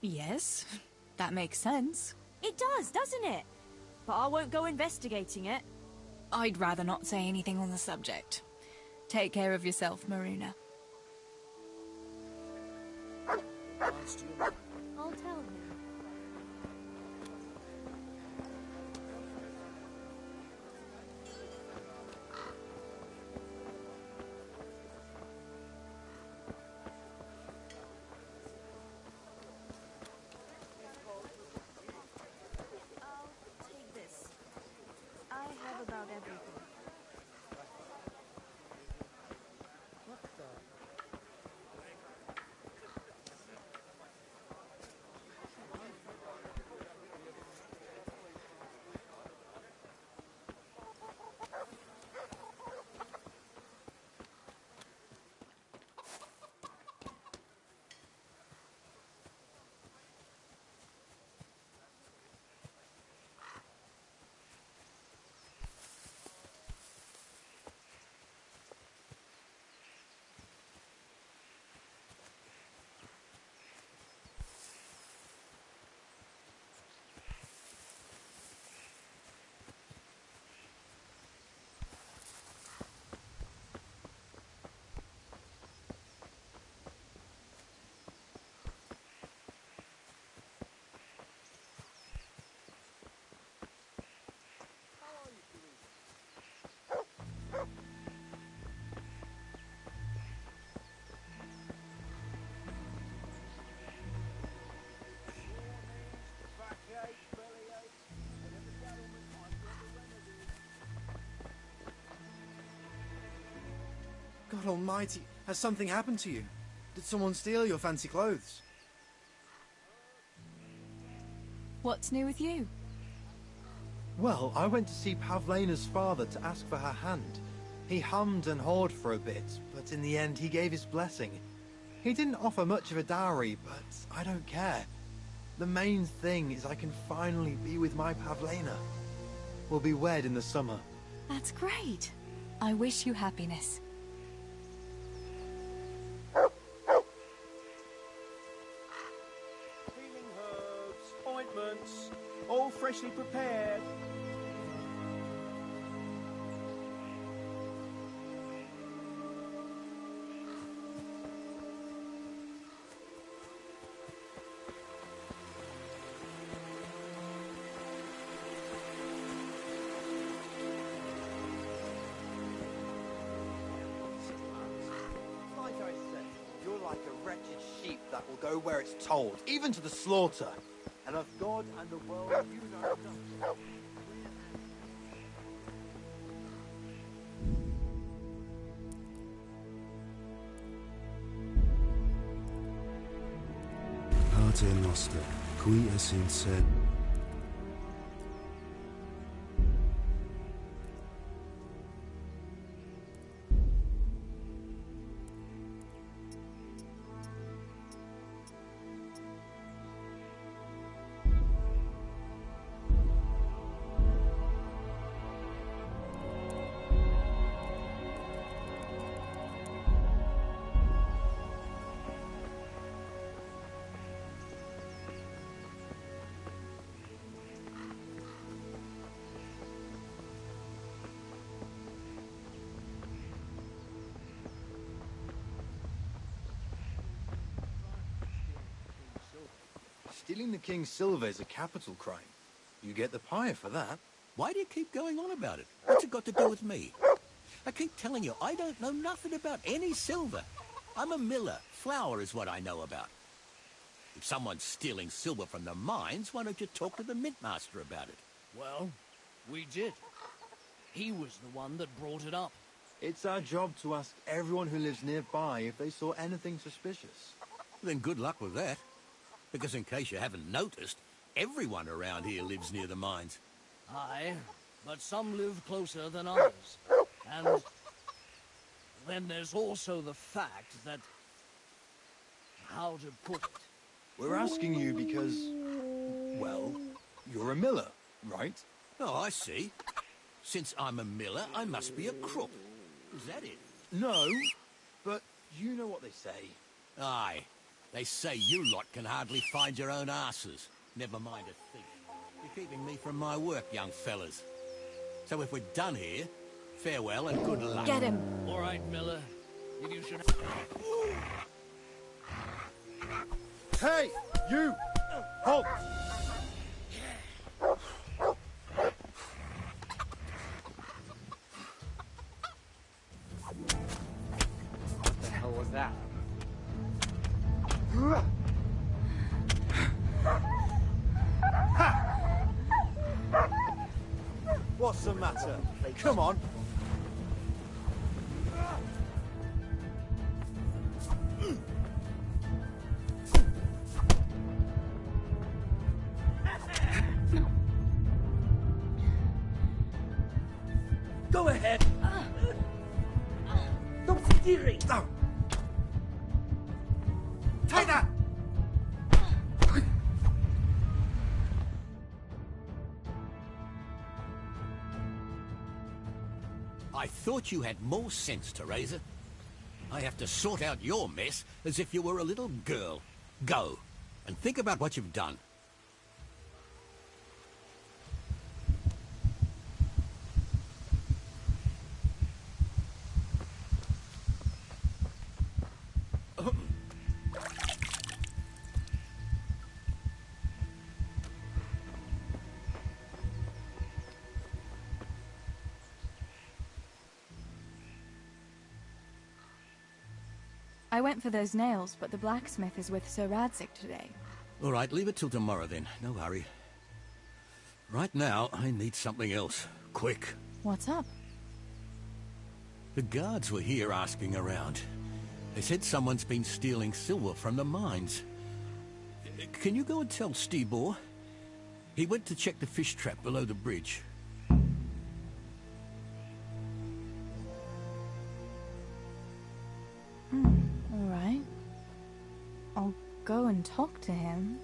Yes, that makes sense. It does, doesn't it? But I won't go investigating it. I'd rather not say anything on the subject. Take care of yourself, Maruna. I'll tell him. I'll take this. I have about everything. What the? God almighty, has something happened to you? Did someone steal your fancy clothes? What's new with you? Well, I went to see Pavlena's father to ask for her hand. He hummed and hawed for a bit, but in the end he gave his blessing. He didn't offer much of a dowry, but I don't care. The main thing is I can finally be with my Pavlena. We'll be wed in the summer. That's great. I wish you happiness. Healing herbs, ointments, all freshly prepared. Like I said, you're like a wretched sheep that will go where it's told, even to the slaughter. And of God and the world, you know nothing. Pater Noster, qui es in sed. Stealing the king's silver is a capital crime. You get the pyre for that. Why do you keep going on about it? What's it got to do with me? I keep telling you, I don't know nothing about any silver. I'm a miller. Flour is what I know about. If someone's stealing silver from the mines, why don't you talk to the mint master about it? Well, we did. He was the one that brought it up. It's our job to ask everyone who lives nearby if they saw anything suspicious. Then good luck with that. Because in case you haven't noticed, everyone around here lives near the mines. Aye, but some live closer than others. And then there's also the fact that... how to put it? We're asking you because, well, you're a miller, right? Oh, I see. Since I'm a miller, I must be a crook. Is that it? No, but you know what they say. Aye. They say you lot can hardly find your own asses. Never mind a thief. You're keeping me from my work, young fellas. So if we're done here, farewell and good luck. Get him. All right, Miller. You should... Hey! You! Halt! What the hell was that? What's the matter? Come on! Go ahead. Don't sit here. Take that! I thought you had more sense, Teresa. I have to sort out your mess as if you were a little girl. Go, and think about what you've done. I went for those nails, but the blacksmith is with Sir Radzik today. All right, leave it till tomorrow then. No hurry. Right now, I need something else. Quick. What's up? The guards were here asking around. They said someone's been stealing silver from the mines. Can you go and tell Stibor? He went to check the fish trap below the bridge. All right. I'll go and talk to him.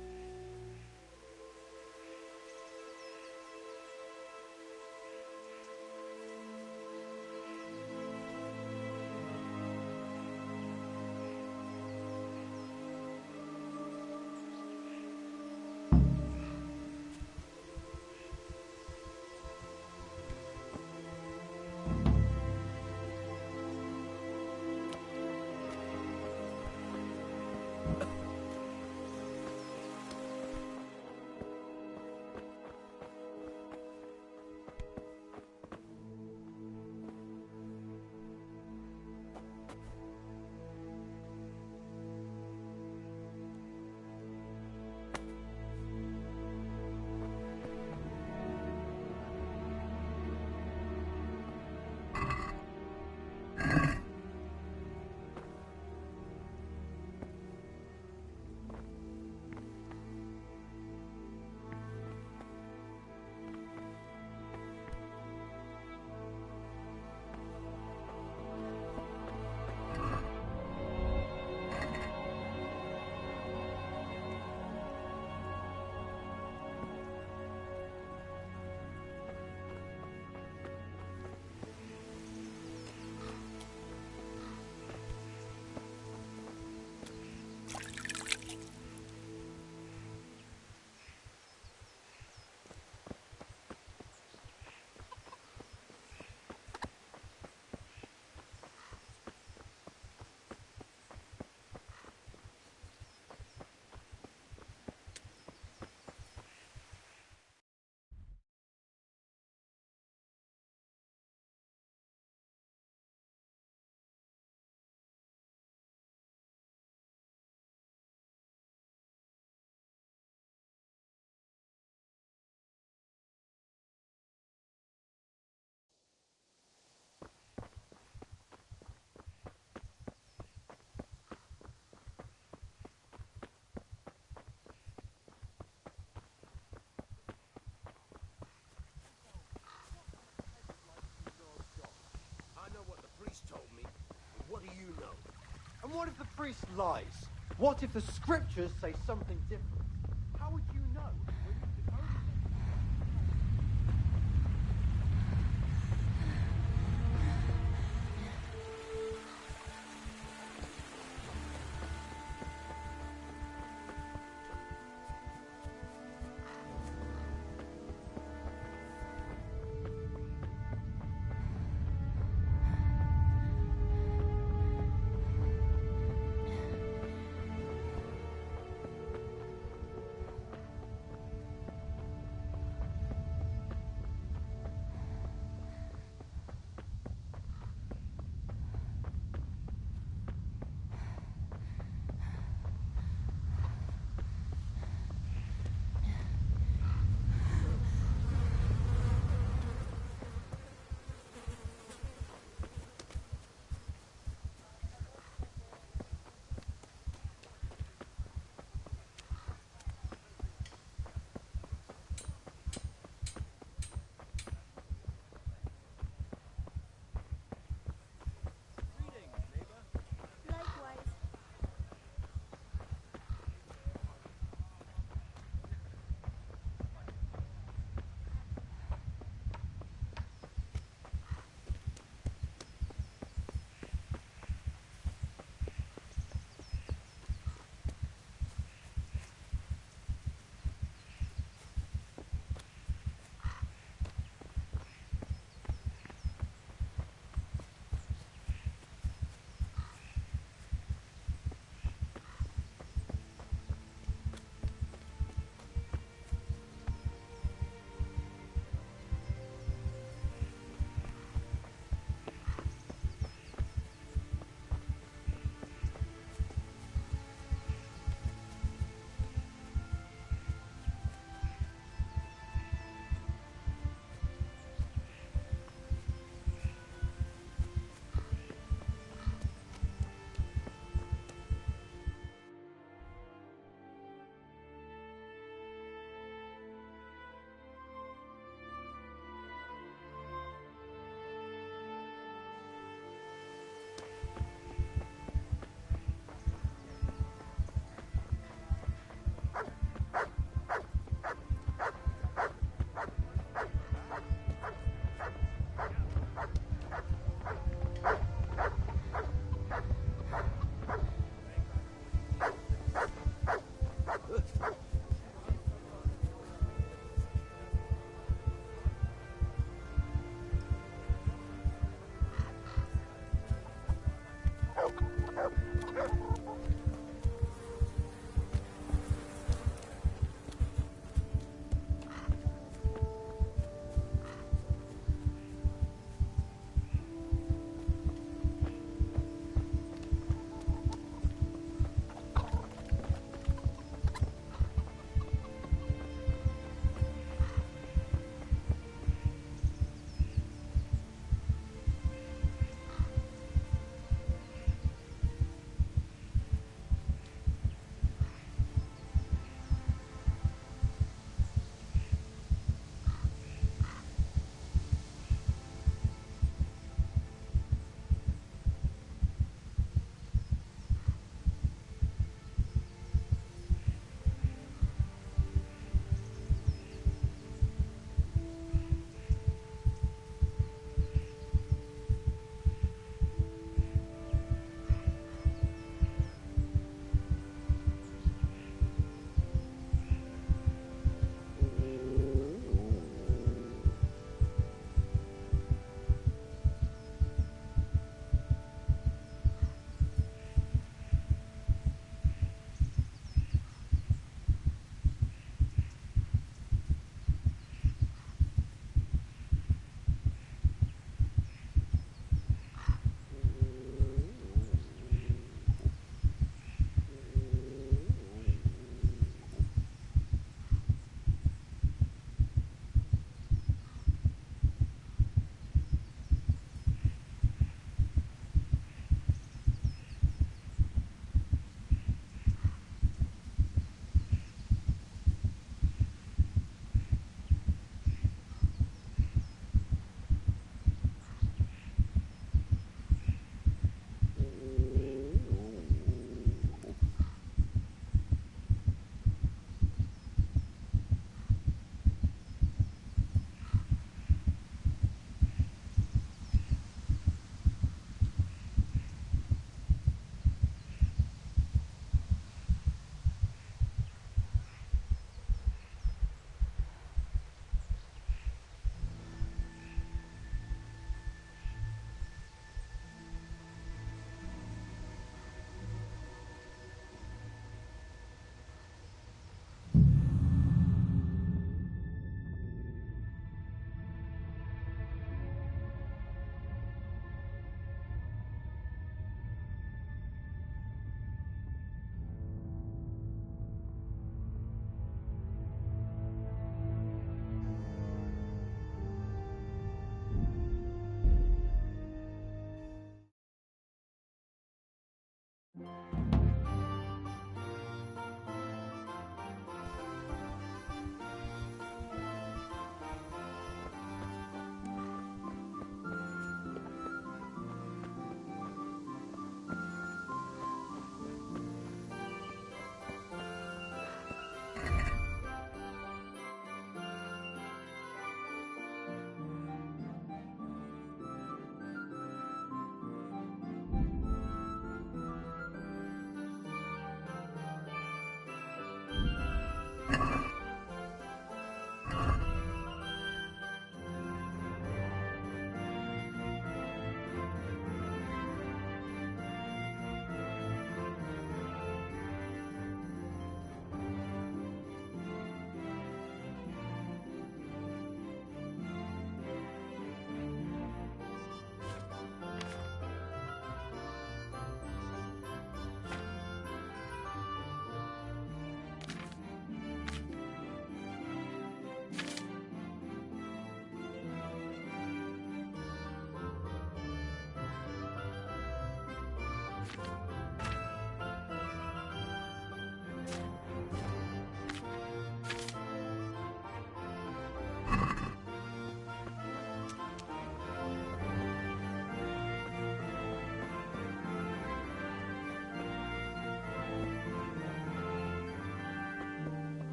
Told me. But what do you know? And what if the priest lies? What if the scriptures say something different? How would you know when you could only...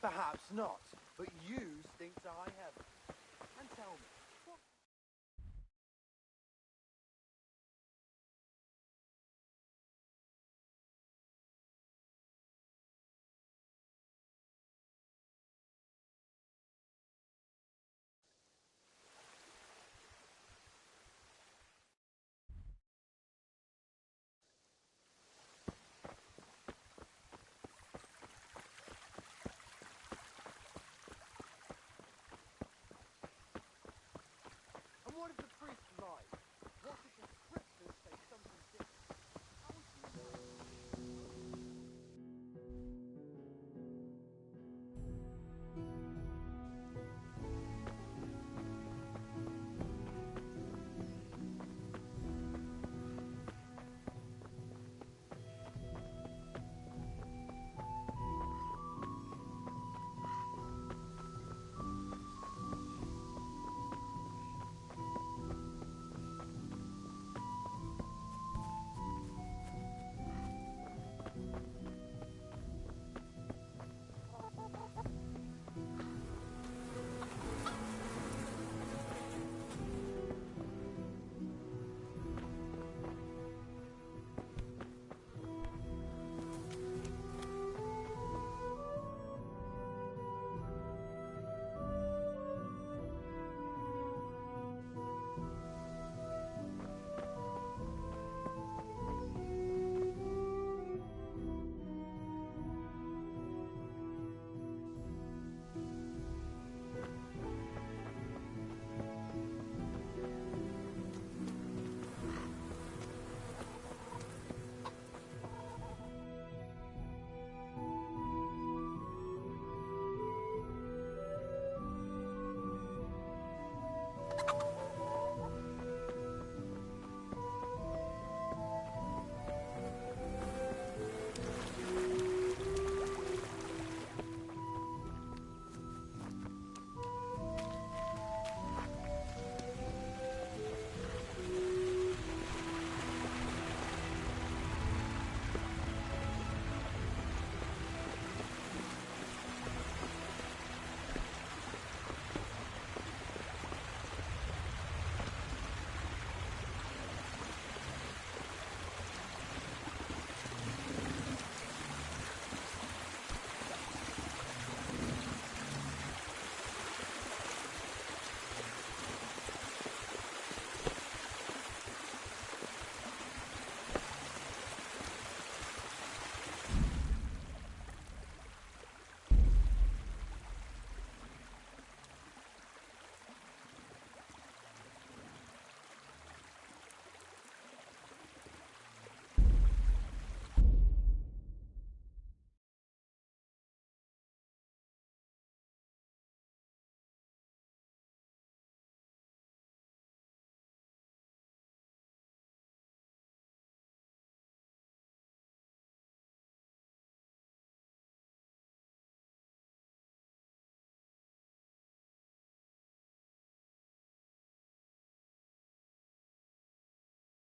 Perhaps not, but you stink to high heaven. And tell me,